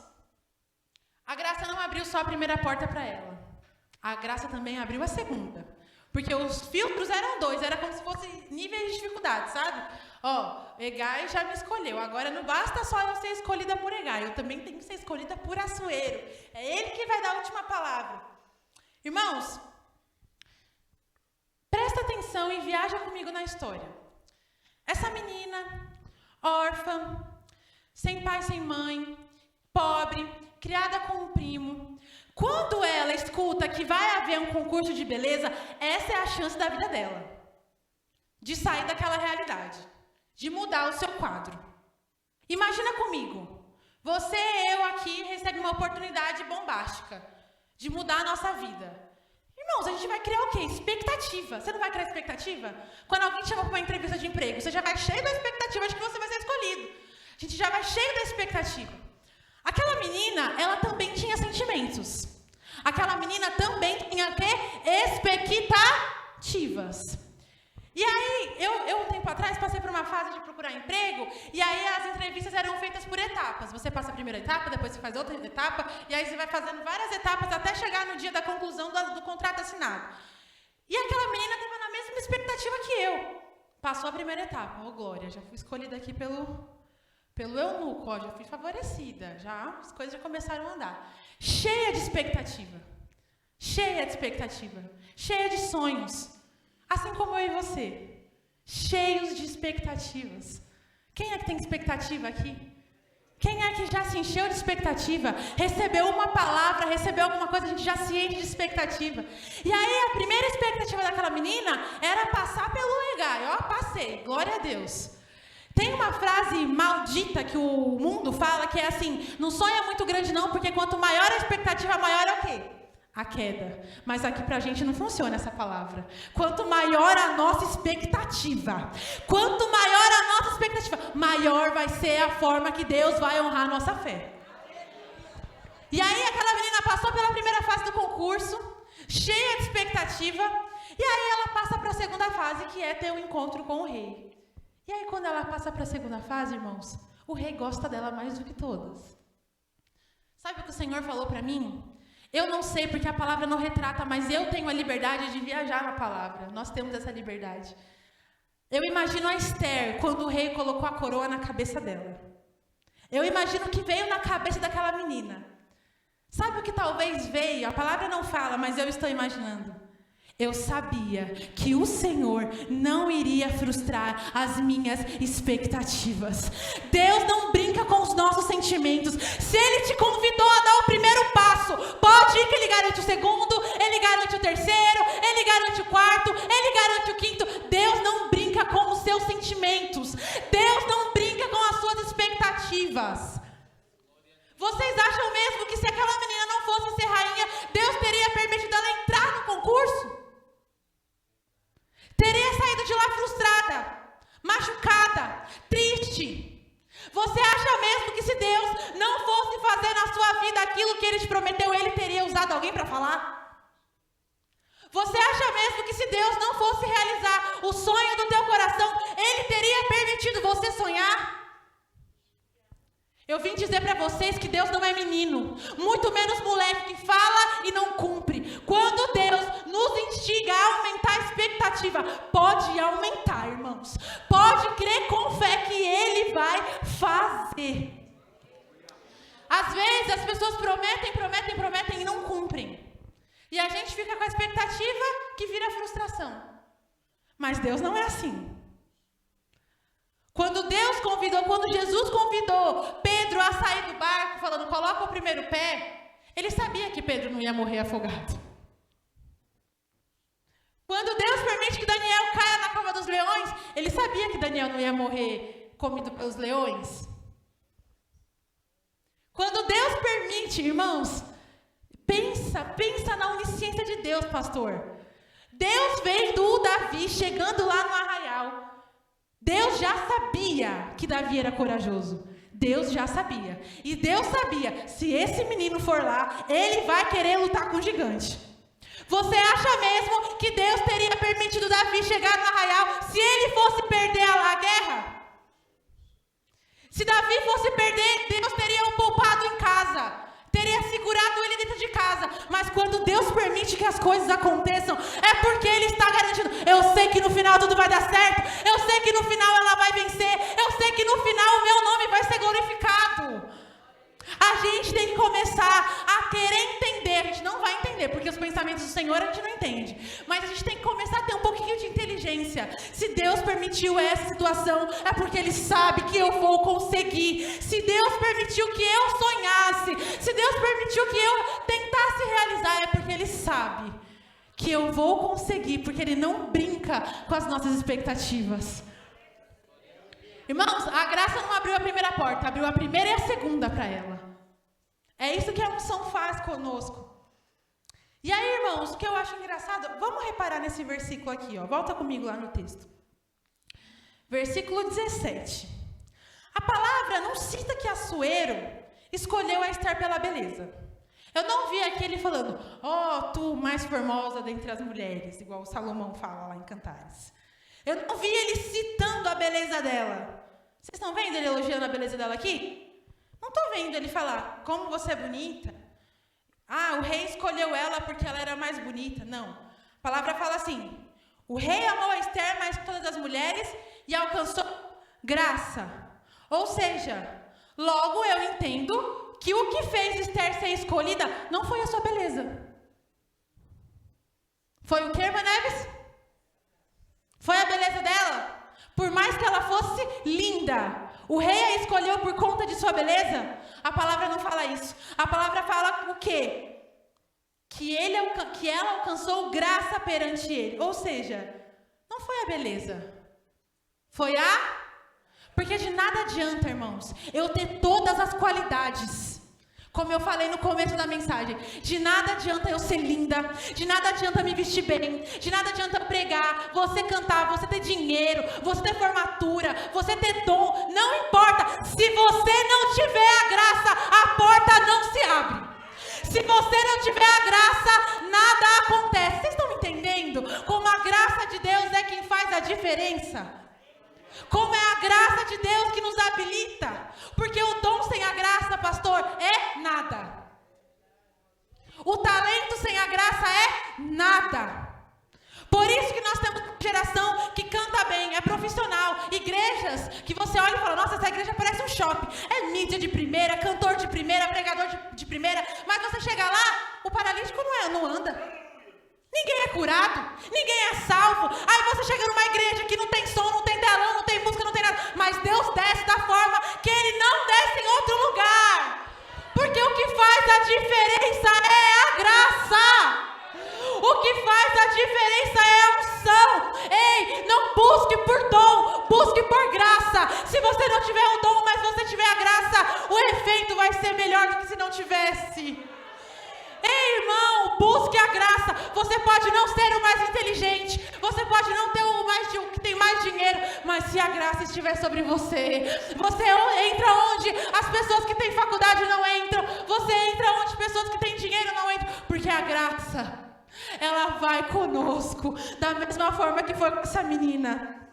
a graça não abriu só a primeira porta para ela. A graça também abriu a segunda. Porque os filtros eram 2, era como se fossem níveis de dificuldade, sabe? Hegai já me escolheu, agora não basta só eu ser escolhida por Hegai, eu também tenho que ser escolhida por Assuero. É ele que vai dar a última palavra. Irmãos, presta atenção e viaja comigo na história. Essa menina, órfã, sem pai, sem mãe, pobre, criada com um primo. Quando ela escuta que vai haver um concurso de beleza, essa é a chance da vida dela. De sair daquela realidade. De mudar o seu quadro. Imagina comigo. Você e eu aqui recebemos uma oportunidade bombástica. De mudar a nossa vida. Irmãos, a gente vai criar o quê? Expectativa. Você não vai criar expectativa? Quando alguém te chama para uma entrevista de emprego, você já vai cheio da expectativa de que você vai ser escolhido. A gente já vai cheio da expectativa. Aquela menina, ela também tinha sentimentos. Aquela menina também tinha o quê? Expectativas. E aí, eu um tempo atrás passei por uma fase de procurar emprego, e aí as entrevistas eram feitas por etapas. Você passa a primeira etapa, depois você faz outra etapa, e aí você vai fazendo várias etapas até chegar no dia da conclusão do contrato assinado. E aquela menina estava na mesma expectativa que eu. Passou a primeira etapa. Glória, já fui escolhida aqui pelo pelo eunuco, ó, já fui favorecida, já as coisas já começaram a andar. Cheia de expectativa, cheia de sonhos, assim como eu e você, cheios de expectativas. Quem é que tem expectativa aqui? Quem é que já se encheu de expectativa? Recebeu uma palavra, recebeu alguma coisa, a gente já se enche de expectativa. E aí a primeira expectativa daquela menina era passar pelo Hegai. Ó, passei, glória a Deus. Tem uma frase maldita que o mundo fala, que é assim: não sonha muito grande não, porque quanto maior a expectativa, maior é o quê? A queda. Mas aqui pra gente não funciona essa palavra. Quanto maior a nossa expectativa, maior vai ser a forma que Deus vai honrar a nossa fé. E aí aquela menina passou pela primeira fase do concurso, cheia de expectativa, e aí ela passa para a segunda fase, que é ter um encontro com o rei. E aí quando ela passa para a segunda fase, irmãos, o rei gosta dela mais do que todas. Sabe o que o Senhor falou para mim? Eu não sei porque a palavra não retrata, mas eu tenho a liberdade de viajar na palavra. Nós temos essa liberdade. Eu imagino a Esther, quando o rei colocou a coroa na cabeça dela. Eu imagino o que veio na cabeça daquela menina. Sabe o que talvez veio? A palavra não fala, mas eu estou imaginando. Eu sabia que o Senhor não iria frustrar as minhas expectativas. Deus não brinca com os nossos sentimentos. Se Ele te convidou a dar o primeiro passo, pode ir que Ele garante o segundo, Ele garante o terceiro, Ele garante o quarto, Ele garante o quinto. Deus não brinca com os seus sentimentos. Deus não brinca com as suas expectativas. Vocês acham mesmo que se aquela menina não fosse ser rainha, Deus teria permitido ela entrar no concurso? Teria saído de lá frustrada, machucada, triste. Você acha mesmo que se Deus não fosse fazer na sua vida aquilo que Ele te prometeu, Ele teria usado alguém para falar? Você acha mesmo que se Deus não fosse realizar o sonho do teu coração, Ele teria permitido você sonhar? Eu vim dizer para vocês que Deus não é menino, muito menos moleque que fala e não cumpre. Quando Deus nos instiga a aumentar a expectativa, pode aumentar, irmãos. Pode crer com fé que Ele vai fazer. Às vezes as pessoas prometem e não cumprem. E a gente fica com a expectativa que vira frustração. Mas Deus não é assim. Quando Jesus convidou Pedro a sair do barco, falando, coloca o primeiro pé, ele sabia que Pedro não ia morrer afogado. Quando Deus permite que Daniel caia na cova dos leões, ele sabia que Daniel não ia morrer comido pelos leões. Quando Deus permite, irmãos, pensa na onisciência de Deus, pastor. Deus vendo o Davi chegando lá no arraial. Deus já sabia que Davi era corajoso. Deus já sabia. E Deus sabia, se esse menino for lá, ele vai querer lutar com o gigante. Você acha mesmo que Deus teria permitido Davi chegar no arraial se ele fosse perder a guerra? Se Davi fosse perder, Deus teria o poupado em casa. Teria segurado ele dentro de casa. Mas quando Deus permite que as coisas aconteçam, é porque Ele está garantindo. Eu sei que no final tudo vai dar certo. Eu sei que no final ela vai vencer. Eu sei que no final o meu nome vai ser glorificado. A gente tem que começar a querer entender. A gente não vai entender, porque os pensamentos do Senhor a gente não entende. Mas a gente tem que começar a ter um pouquinho de inteligência. Se Deus permitiu essa situação, é porque Ele sabe que eu vou conseguir. Se Deus permitiu que eu sonhasse, se Deus permitiu que eu tentasse realizar, é porque Ele sabe que eu vou conseguir, porque Ele não brinca com as nossas expectativas. Irmãos, a graça não abriu a primeira porta, abriu a primeira e a segunda para ela. É isso que a unção faz conosco. E aí, irmãos, o que eu acho engraçado, vamos reparar nesse versículo aqui, ó. Volta comigo lá no texto. Versículo 17. A palavra não cita que Assuero escolheu a Esther pela beleza. Eu não vi aqui ele falando, tu mais formosa dentre as mulheres, igual o Salomão fala lá em Cantares. Eu não vi ele citando a beleza dela. Vocês estão vendo ele elogiando a beleza dela aqui? Não estou vendo ele falar, como você é bonita. O rei escolheu ela porque ela era mais bonita. Não. A palavra fala assim, o rei amou a Esther mais que todas as mulheres e alcançou graça, Ou seja, logo eu entendo que o que fez Esther ser escolhida não foi a sua beleza. Foi o que, irmã Neves? Foi a beleza dela? Por mais que ela fosse linda, o rei a escolheu por conta de sua beleza? A palavra não fala isso. A palavra fala o quê? Que ela alcançou graça perante ele. Ou seja, não foi a beleza. Foi a... Porque de nada adianta, irmãos, eu ter todas as qualidades. Como eu falei no começo da mensagem, de nada adianta eu ser linda, de nada adianta me vestir bem, de nada adianta pregar, você cantar, você ter dinheiro, você ter formatura, você ter dom, não importa. Se você não tiver a graça, a porta não se abre. Se você não tiver a graça, nada acontece. Vocês estão entendendo como a graça de Deus é quem faz a diferença? Como é a graça de Deus que nos habilita? Porque o dom sem a graça, pastor, é nada. O talento sem a graça é nada. Por isso que nós temos uma geração que canta bem, é profissional. Igrejas que você olha e fala, nossa, essa igreja parece um shopping. É mídia de primeira, cantor de primeira, pregador de primeira. Mas você chega lá, o paralítico não anda. Ninguém é curado, ninguém é salvo. Aí você chega numa igreja que não tem som, não tem telão, não tem música, não tem nada. Mas Deus desce da forma que Ele não desce em outro lugar. Porque o que faz a diferença é a graça. O que faz a diferença é a unção. Ei, não busque por dom, busque por graça. Se você não tiver o dom, mas você tiver a graça, o efeito vai ser melhor do que se não tivesse. Ei, irmão, busque a graça. Você pode não ser o mais inteligente, você pode não ter o que tem mais dinheiro, mas se a graça estiver sobre você, você entra onde as pessoas que têm faculdade não entram, você entra onde pessoas que têm dinheiro não entram, porque a graça, ela vai conosco, da mesma forma que foi com essa menina.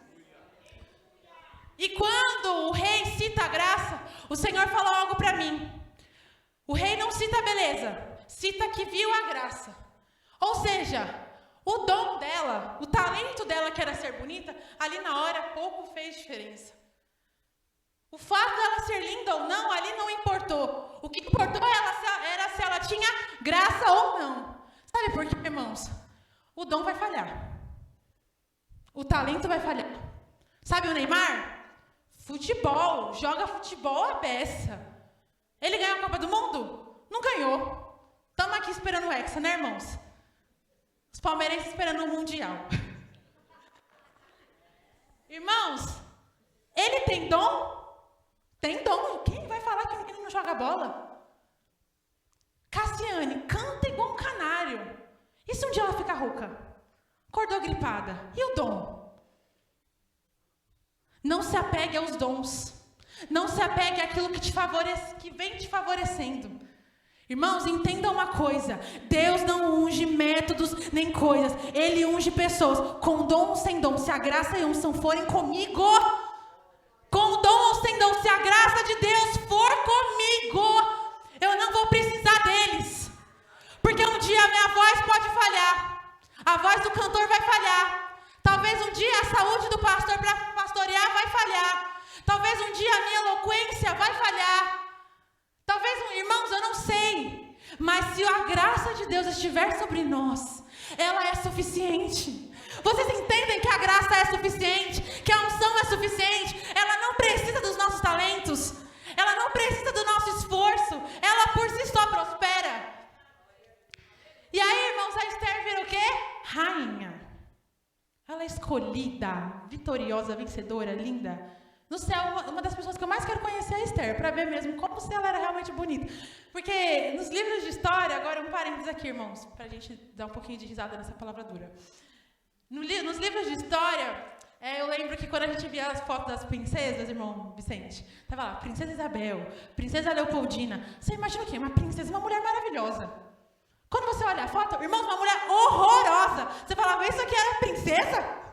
E quando o rei cita a graça, o Senhor falou algo para mim. O rei não cita a beleza, cita que viu a graça. Ou seja, o dom dela, o talento dela que era ser bonita, ali na hora pouco fez diferença. O fato dela ser linda ou não, ali não importou. O que importou era se ela tinha graça ou não. Sabe por quê, irmãos? O dom vai falhar. O talento vai falhar. Sabe o Neymar? Futebol, joga futebol a beça. Ele ganhou a Copa do Mundo? Não ganhou. Estamos aqui esperando o Hexa, né, irmãos? Os palmeirenses esperando o Mundial. Irmãos, ele tem dom? Tem dom. Quem vai falar que o menino não joga bola? Cassiane, canta igual um canário. E se um dia ela ficar rouca? Acordou gripada. E o dom? Não se apegue aos dons. Não se apegue àquilo que que vem te favorecendo. Irmãos, entendam uma coisa. Deus não unge métodos nem coisas. Ele unge pessoas com dom ou sem dom. Se a graça e a unção forem comigo, com dom ou sem dom, se a graça de Deus for comigo, eu não vou precisar deles. Porque um dia a minha voz pode falhar. A voz do cantor vai falhar. Talvez um dia a saúde do pastor para pastorear vai falhar. Talvez um dia a minha eloquência vai falhar. Talvez, irmãos, eu não sei. Mas se a graça de Deus estiver sobre nós, ela é suficiente. Vocês entendem que a graça é suficiente? Que a unção é suficiente? Ela não precisa dos nossos talentos. Ela não precisa do nosso esforço. Ela por si só prospera. E aí, irmãos, a Esther vira o quê? Rainha. Ela é escolhida, vitoriosa, vencedora, linda. No céu, uma das pessoas que eu mais quero conhecer é a Esther, para ver mesmo como se ela era realmente bonita. Porque nos livros de história, agora um parênteses aqui, irmãos, para a gente dar um pouquinho de risada nessa palavra dura. Nos livros de história, eu lembro que quando a gente via as fotos das princesas, irmão Vicente, estava lá, Princesa Isabel, Princesa Leopoldina. Você imagina o quê? Uma princesa, uma mulher maravilhosa. Quando você olha a foto, irmãos, uma mulher horrorosa. Você falava, isso aqui era princesa?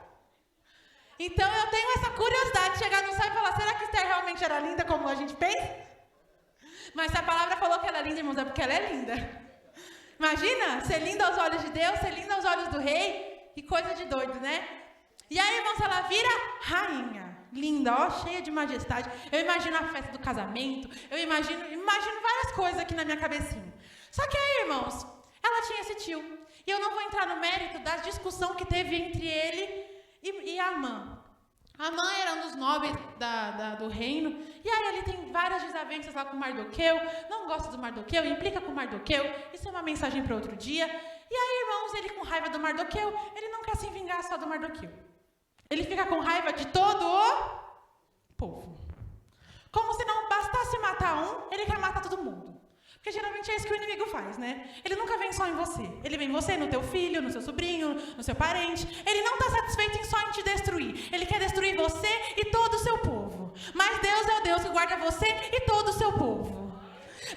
Então eu tenho essa curiosidade de chegar no céu e falar, será que Esther realmente era linda como a gente pensa? Mas se a palavra falou que ela é linda, irmãos, é porque ela é linda. Imagina, ser linda aos olhos de Deus, ser linda aos olhos do rei, que coisa de doido, né? E aí, irmãos, ela vira rainha. linda, ó, cheia de majestade. Eu imagino a festa do casamento, eu imagino várias coisas aqui na minha cabecinha. Só que aí, irmãos, ela tinha esse tio. E eu não vou entrar no mérito da discussão que teve entre ele e Amã. Amã era um dos nobres do reino, e aí ele tem várias desavenças lá com Mardoqueu, não gosta do Mardoqueu, implica com Mardoqueu, isso é uma mensagem para outro dia. E aí, irmãos, ele com raiva do Mardoqueu, ele não quer se vingar só do Mardoqueu. Ele fica com raiva de todo o povo. Como se não bastasse matar um, ele quer matar todo mundo. Porque geralmente é isso que o inimigo faz, né? Ele nunca vem só em você. Ele vem em você, no teu filho, no seu sobrinho, no seu parente. Ele não está satisfeito em só em te destruir. Ele quer destruir você e todo o seu povo. Mas Deus é o Deus que guarda você e todo o seu povo.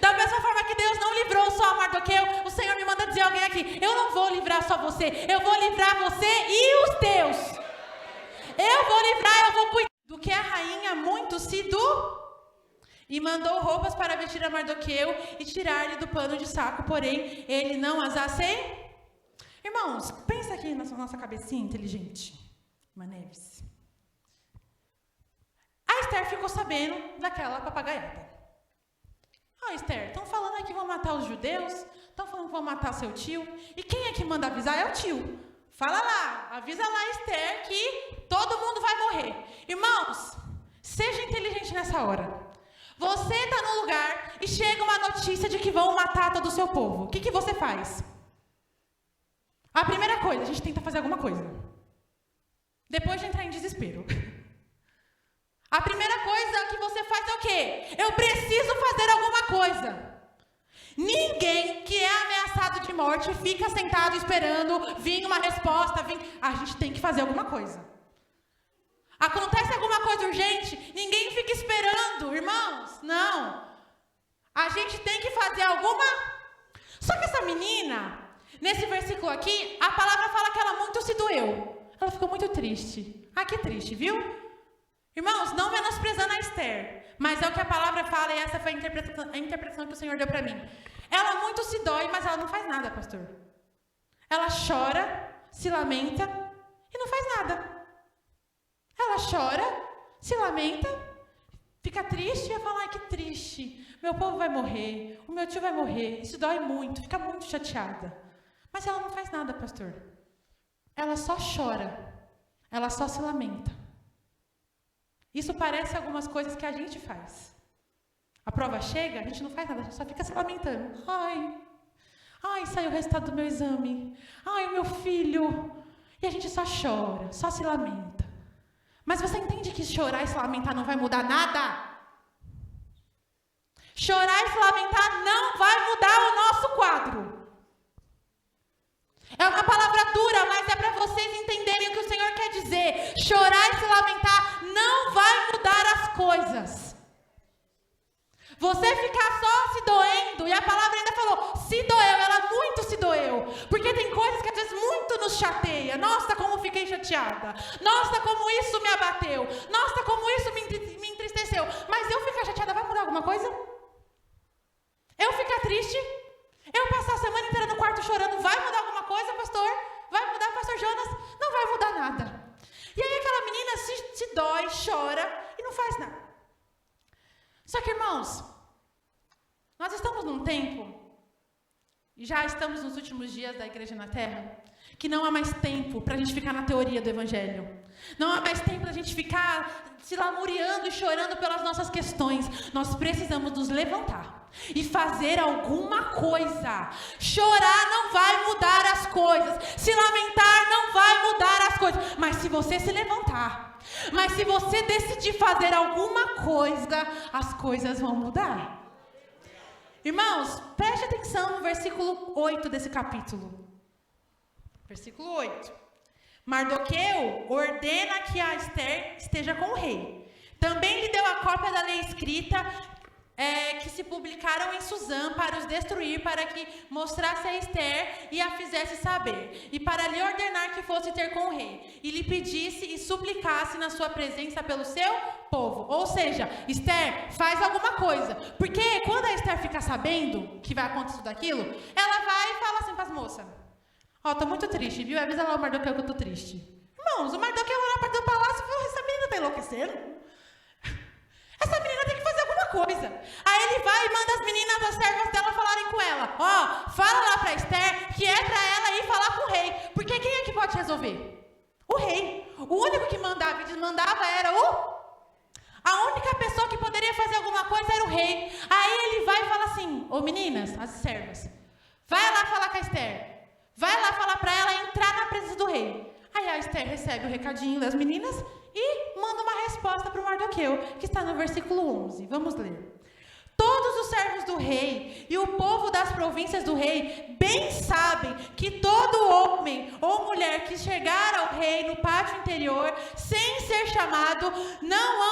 Da mesma forma que Deus não livrou só a Mardoqueu, o Senhor me manda dizer a alguém aqui, eu não vou livrar só você, eu vou livrar você e os teus. Eu vou livrar, eu vou cuidar do que a rainha muito se E mandou roupas para vestir a Mardoqueu e tirar-lhe do pano de saco, porém, ele não as aceitou. Irmãos, pensa aqui na nossa cabecinha inteligente. Maneves. A Esther ficou sabendo daquela papagaiada. Esther, estão falando aqui que vão matar os judeus, estão falando que vão matar seu tio, e quem é que manda avisar? É o tio. Fala lá, avisa lá, Esther, que todo mundo vai morrer. Irmãos, seja inteligente nessa hora. Você está no lugar e chega uma notícia de que vão matar todo o seu povo. O que você faz? A primeira coisa, a gente tenta fazer alguma coisa. Depois de entrar em desespero. A primeira coisa que você faz é o quê? Eu preciso fazer alguma coisa. Ninguém que é ameaçado de morte fica sentado esperando vir uma resposta. A gente tem que fazer alguma coisa. Acontece alguma coisa urgente, ninguém fica esperando, irmãos. Não. A gente tem que fazer alguma... Só que essa menina, nesse versículo aqui, a palavra fala que ela muito se doeu. Ela ficou muito triste. Que triste, viu? Irmãos, não menosprezando a Esther, mas é o que a palavra fala e essa foi a interpretação que o Senhor deu para mim. Ela muito se dói, mas ela não faz nada, pastor. Ela chora, se lamenta e não faz nada. Ela chora, se lamenta, fica triste e fala, que triste, meu povo vai morrer, o meu tio vai morrer, isso dói muito, fica muito chateada. Mas ela não faz nada, pastor. Ela só chora, ela só se lamenta. Isso parece algumas coisas que a gente faz. A prova chega, a gente não faz nada, a gente só fica se lamentando. Saiu o resultado do meu exame. O meu filho. E a gente só chora, só se lamenta. Mas você entende que chorar e se lamentar não vai mudar nada? Chorar e se lamentar não vai mudar o nosso quadro. É uma palavra dura, mas é para vocês entenderem o que o Senhor quer dizer. Chorar e se lamentar não vai mudar as coisas. Você ficar só se doendo, e a palavra ainda falou, se doeu, ela muito se doeu. Porque tem coisas que às vezes muito nos chateia. Nossa, como fiquei chateada. Nossa, como isso me abateu. Nossa, como isso me entristeceu. Mas eu ficar chateada vai mudar alguma coisa? Eu ficar triste? Eu passar a semana inteira no quarto chorando, vai mudar alguma coisa, pastor? Vai mudar, pastor Jonas? Não vai mudar nada. E aí aquela menina se dói, chora e não faz nada. Só que, irmãos, nós estamos num tempo, e já estamos nos últimos dias da igreja na terra, que não há mais tempo para a gente ficar na teoria do evangelho. Não há mais tempo para a gente ficar se lamuriando e chorando pelas nossas questões. Nós precisamos nos levantar e fazer alguma coisa. Chorar não vai mudar as coisas. Se lamentar não vai mudar as coisas. Mas se você se levantar, mas se você decidir fazer alguma coisa, as coisas vão mudar. Irmãos, preste atenção no versículo 8 desse capítulo. Versículo 8. Mardoqueu ordena que a Esther esteja com o rei. Também lhe deu a cópia da lei escrita que se publicaram em Suzã para os destruir, para que mostrasse a Esther e a fizesse saber, e para lhe ordenar que fosse ter com o rei, e lhe pedisse e suplicasse na sua presença pelo seu povo. Ou seja, Esther, faz alguma coisa, porque quando a Esther ficar sabendo que vai acontecer tudo aquilo, ela vai e fala assim para as moças, tô muito triste, viu? Avisa lá o Mardoqueu que eu tô triste. Irmãos, o Mardoqueu lá na parte do palácio, essa menina tá enlouquecendo. coisa. Aí ele vai e manda as meninas, as servas dela, falarem com ela. Ó, fala lá para Esther que é para ela ir falar com o rei. Porque quem é que pode resolver? O rei. O único que mandava e desmandava era a única pessoa que poderia fazer alguma coisa era o rei. Aí ele vai e fala assim, ô meninas, as servas, vai lá falar com a Esther. Vai lá falar para ela entrar na presença do rei. Aí a Esther recebe o recadinho das meninas e manda uma resposta para o Mardoqueu, que está no versículo 11. Vamos ler. Todos os servos do rei e o povo das províncias do rei bem sabem que todo homem ou mulher que chegar ao rei no pátio interior sem ser chamado, não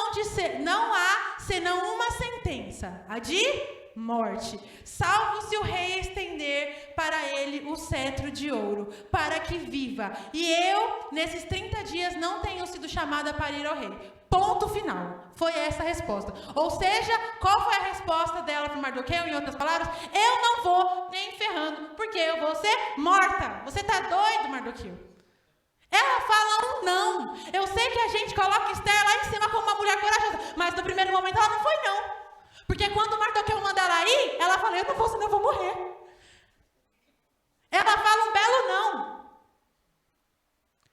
há senão uma sentença, a de morte, salvo se o rei estender para ele o cetro de ouro, para que viva. E eu, nesses 30 dias, não tenho sido chamada para ir ao rei. Ponto final. Foi essa a resposta. Ou seja, qual foi a resposta dela para o Mardoqueu? Em outras palavras, eu não vou nem ferrando, porque eu vou ser morta. Você está doido, Mardoqueu? Ela fala um não. Eu sei que a gente coloca Esther lá em cima como uma mulher corajosa, mas no primeiro momento ela não foi não. Porque quando o Mardoqueu manda ela ir, ela fala, eu não vou, senão eu vou morrer. Ela fala um belo não.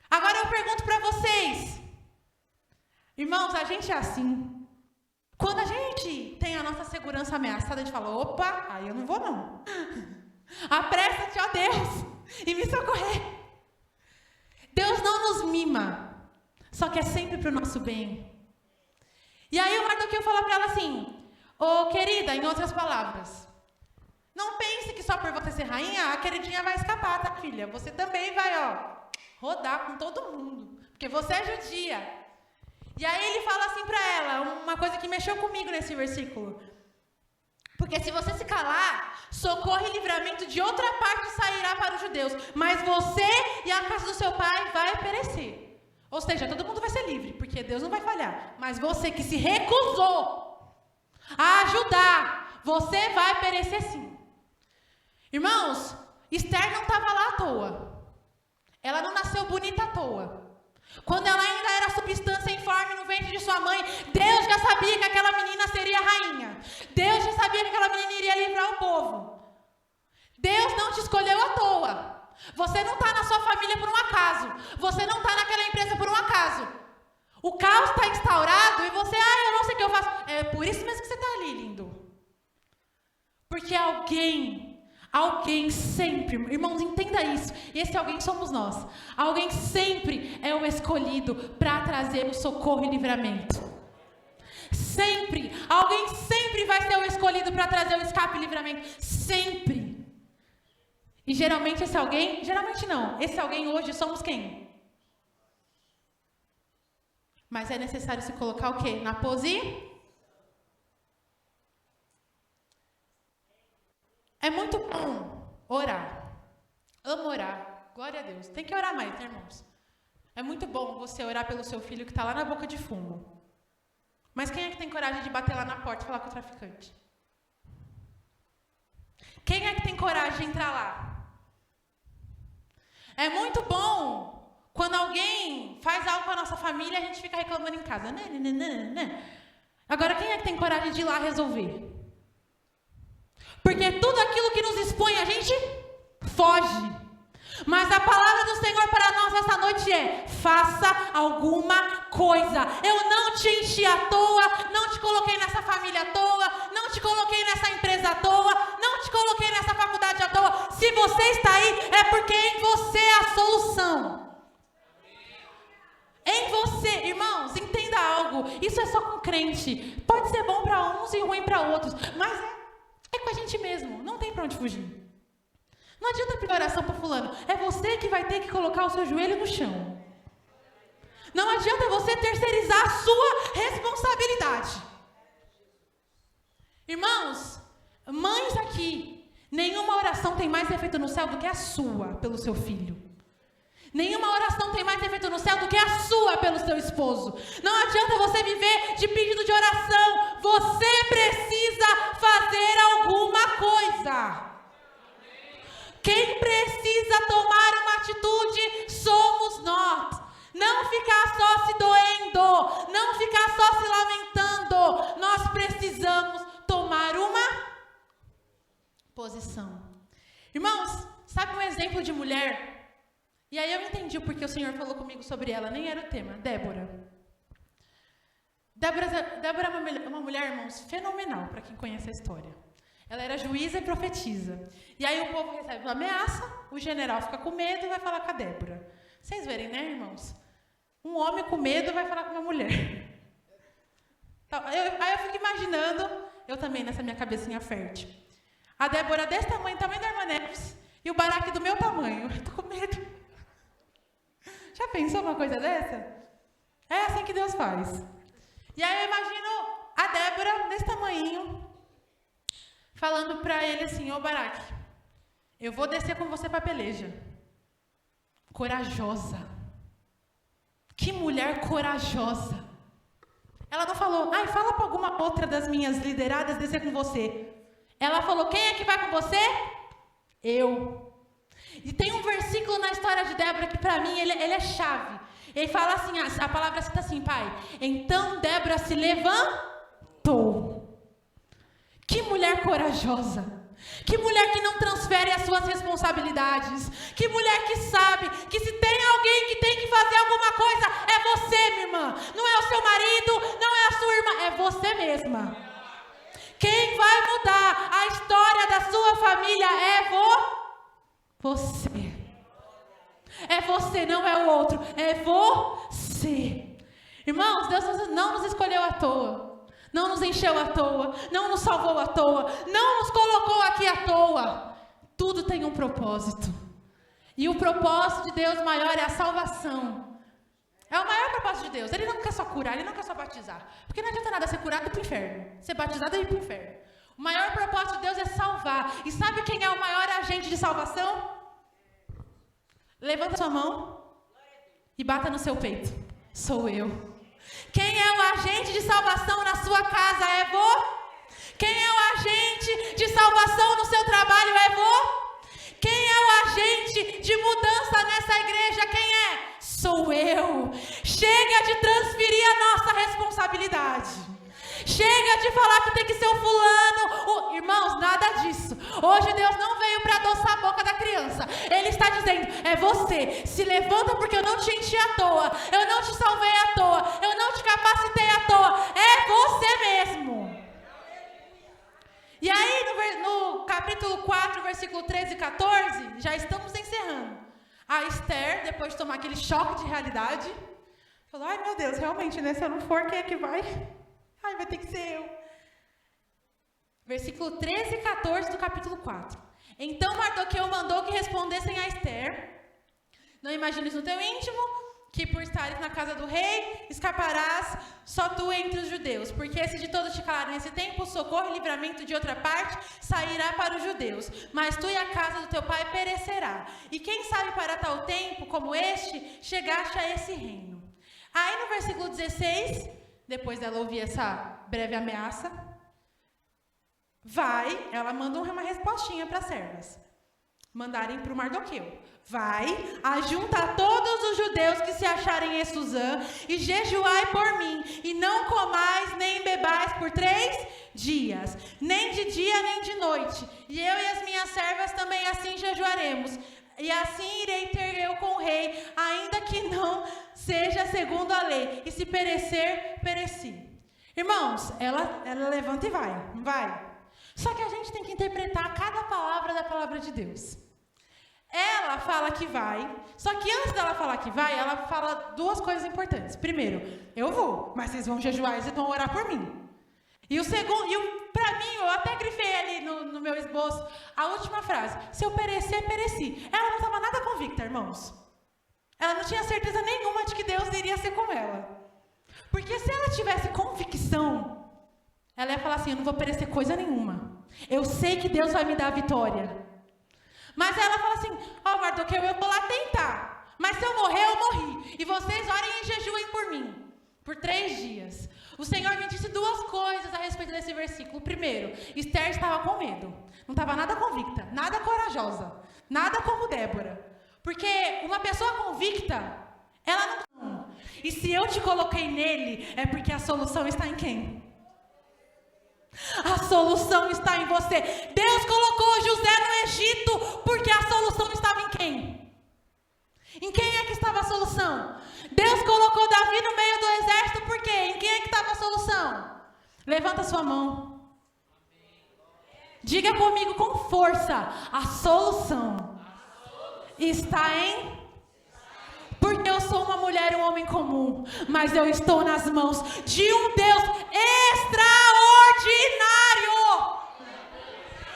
Agora eu pergunto para vocês, irmãos, a gente é assim. Quando a gente tem a nossa segurança ameaçada, a gente fala, opa, aí eu não vou não. Apressa-te, ó Deus, e me socorrer. Deus não nos mima, só que é sempre para o nosso bem. E aí o Mardoqueu fala para ela assim, ô querida, em outras palavras, não pense que só por você ser rainha, a queridinha vai escapar, tá filha? Você também vai, rodar com todo mundo, porque você é judia. E aí ele fala assim para ela, uma coisa que mexeu comigo nesse versículo. Porque se você se calar, socorro e livramento de outra parte sairá para os judeus, mas você e a casa do seu pai vai perecer. Ou seja, todo mundo vai ser livre, porque Deus não vai falhar. Mas você que se recusou a ajudar, você vai perecer sim. Irmãos, Esther não estava lá à toa. Ela não nasceu bonita à toa. Quando ela ainda era substância informe no ventre de sua mãe, Deus já sabia que aquela menina seria rainha. Deus já sabia que aquela menina iria livrar o povo. Deus não te escolheu à toa. Você não está na sua família por um acaso. Você não está naquela empresa por um acaso. O caos está instaurado e você, eu não sei o que eu faço. É por isso mesmo que você está ali, lindo. Porque alguém sempre, irmãos, entenda isso, esse alguém somos nós. Alguém sempre é o escolhido para trazer o socorro e livramento. Sempre, alguém sempre vai ser o escolhido para trazer o escape e livramento. Sempre. E geralmente esse alguém, geralmente não, esse alguém hoje somos quem? Mas é necessário se colocar o quê? Na pose. É muito bom orar. Amo orar. Glória a Deus. Tem que orar mais, né, irmãos? É muito bom você orar pelo seu filho que está lá na boca de fumo. Mas quem é que tem coragem de bater lá na porta e falar com o traficante? Quem é que tem coragem de entrar lá? É muito bom quando alguém faz algo com a nossa família e a gente fica reclamando em casa. Agora, quem é que tem coragem de ir lá resolver? Porque tudo aquilo que nos expõe, a gente foge. Mas a palavra do Senhor para nós essa noite é: faça alguma coisa. Eu não te enchi à toa, não te coloquei nessa família à toa, não te coloquei nessa empresa à toa, não te coloquei nessa faculdade à toa. Se você está aí, é porque em você é a solução. Em você, irmãos, entenda algo. Isso é só com crente. Pode ser bom para uns e ruim para outros, mas é com a gente mesmo, não tem para onde fugir. Não adianta pedir oração para fulano, é você que vai ter que colocar o seu joelho no chão. Não adianta você terceirizar a sua responsabilidade. Irmãos, mães aqui, nenhuma oração tem mais efeito no céu do que a sua pelo seu filho. Nenhuma oração tem mais efeito no céu do que a sua pelo seu esposo. Não adianta você viver de pedido de oração. Você precisa fazer alguma coisa. Quem precisa tomar uma atitude somos nós. Não ficar só se doendo, não ficar só se lamentando. Nós precisamos posição. Irmãos, sabe um exemplo de mulher? E aí eu entendi o porquê o Senhor falou comigo sobre ela, nem era o tema. Débora. Débora é uma mulher, irmãos, fenomenal, para quem conhece a história. Ela era juíza e profetisa. E aí o povo recebe uma ameaça, o general fica com medo e vai falar com a Débora. Vocês verem, né, irmãos? Um homem com medo vai falar com uma mulher. Aí eu fico imaginando, eu também nessa minha cabecinha fértil. A Débora desse tamanho da irmã Neves, e o Baraque do meu tamanho. Eu tô com medo. Já pensou uma coisa dessa? É assim que Deus faz. E aí eu imagino a Débora desse tamanho, falando para ele assim, ô Baraque, eu vou descer com você para peleja. Corajosa. Que mulher corajosa. Ela não falou, fala para alguma outra das minhas lideradas descer com você. Ela falou, quem é que vai com você? Eu. E tem um versículo na história de Débora que para mim ele é chave. Ele fala assim, a palavra cita assim, pai. Então Débora se levantou. Que mulher corajosa. Que mulher que não transfere as suas responsabilidades. Que mulher que sabe que se tem alguém que tem que fazer alguma coisa, é você, minha irmã. Não é o seu marido, não é a sua irmã, é você mesma. Quem vai mudar a história da sua família é você. É você, não é o outro, é você. Irmãos, Deus não nos escolheu à toa. Não nos encheu à toa, não nos salvou à toa, não nos colocou aqui à toa. Tudo tem um propósito. E o propósito de Deus maior é a salvação. É o maior propósito de Deus. Ele não quer só curar, Ele não quer só batizar. Porque não adianta nada ser curado e ir para o inferno. Ser batizado e ir para o inferno. O maior propósito de Deus é salvar. E sabe quem é o maior agente de salvação? Levanta sua mão e bata no seu peito. Sou eu. Quem é o agente de salvação na sua casa é Quem é o agente de salvação no seu trabalho é Quem é o agente de mudança nessa igreja? Quem é? Sou eu. Chega de transferir a nossa responsabilidade. Chega de falar que tem que ser o fulano. Irmãos, nada disso. Hoje Deus não veio para adoçar a boca da criança. Ele está dizendo, é você. Se levanta porque eu não te enchi à toa. Eu não te salvei à toa. Eu não te capacitei à toa. É você mesmo. E aí no capítulo 4, versículo 13 e 14, já estamos encerrando. A Esther, depois de tomar aquele choque de realidade, falou, ai meu Deus, realmente, né? Se eu não for, quem é que vai? Ai, vai ter que ser eu. Versículo 13 e 14 do capítulo 4. Então Mardoqueu mandou que respondessem a Esther. Não imagines no teu íntimo que por estares na casa do rei, escaparás só tu entre os judeus. Porque se de todos te calarem nesse tempo, o socorro e livramento de outra parte sairá para os judeus. Mas tu e a casa do teu pai perecerá. E quem sabe para tal tempo como este, chegaste a esse reino. Aí no versículo 16... Depois dela ouvir essa breve ameaça, ela manda uma respostinha para as servas. Mandarem para o Mardoqueu. Vai, ajunta todos os judeus que se acharem em Suzã e jejuai por mim. E não comais nem bebais por 3 dias, nem de dia nem de noite. E eu e as minhas servas também assim jejuaremos. E assim irei ter eu com o rei, ainda que não seja segundo a lei. E se perecer, pereci. Irmãos, ela levanta e vai. Só que a gente tem que interpretar cada palavra da palavra de Deus. Ela fala que vai, só que antes dela falar que vai, ela fala 2 coisas importantes. Primeiro, eu vou, mas vocês vão jejuar e vocês vão orar por mim. E o segundo, para mim, eu até grifei ali no meu esboço, a última frase, se eu perecer, pereci. Ela não estava nada convicta, irmãos. Ela não tinha certeza nenhuma de que Deus iria ser com ela. Porque se ela tivesse convicção, ela ia falar assim, eu não vou perecer coisa nenhuma. Eu sei que Deus vai me dar a vitória. Mas ela fala assim, Mardoqueu, eu vou lá tentar. Mas se eu morrer, eu morri. E vocês orem e jejuem por mim. Por 3 dias. O Senhor me disse 2 coisas a respeito desse versículo. Primeiro, Esther estava com medo. Não estava nada convicta, nada corajosa. Nada como Débora. Porque uma pessoa convicta, ela não... E se eu te coloquei nele, é porque a solução está em quem? A solução está em você. Deus colocou José no Egito porque a solução estava em quem? Em quem é que estava a solução? Deus colocou Davi no meio do exército por quê? Em quem é que estava a solução? Levanta sua mão. Diga comigo com força: a solução está em... Porque eu sou uma mulher e um homem comum, mas eu estou nas mãos de um Deus extraordinário.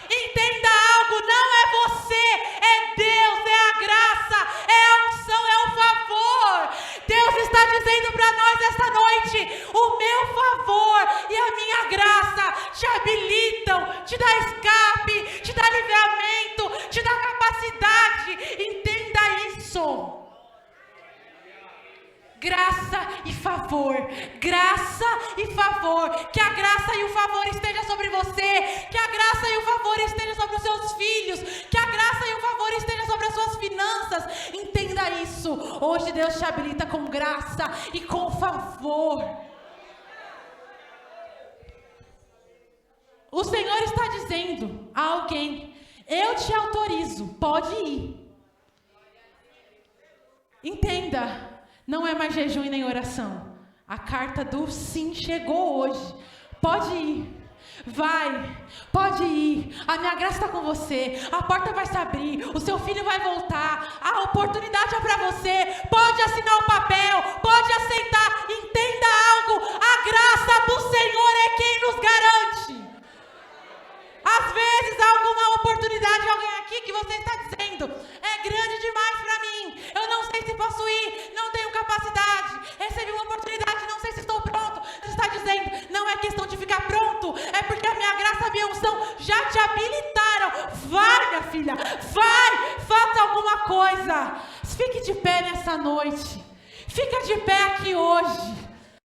Entenda algo, não é você, é Deus, é a graça, é a unção, é o favor. Deus está dizendo para nós esta noite: o meu favor e a minha graça te habilitam, te dá escape, te dá livramento, te dá capacidade. Entenda isso. Graça e favor, graça e favor, que a graça e o favor esteja sobre você, que a graça e o favor esteja sobre os seus filhos, que a graça e o favor esteja sobre as suas finanças. Entenda isso, hoje Deus te habilita com graça e com favor. O Senhor está dizendo a alguém: eu te autorizo, pode ir. Entenda. Não é mais jejum e nem oração. A carta do sim chegou hoje. Pode ir. Vai. Pode ir. A minha graça está com você. A porta vai se abrir. O seu filho vai voltar. A oportunidade é para você. Pode assinar o papel. Pode aceitar. Entenda algo. A graça do Senhor é quem nos garante. Às vezes há alguma oportunidade de alguém aqui que você está dizendo: é grande demais para mim, eu não sei se posso ir, não tenho capacidade, recebi uma oportunidade, não sei se estou pronto. Você está dizendo: não é questão de ficar pronto, é porque a minha graça e a minha unção já te habilitaram. Vai, minha filha, vai, faça alguma coisa. Fique de pé nessa noite, fica de pé aqui hoje.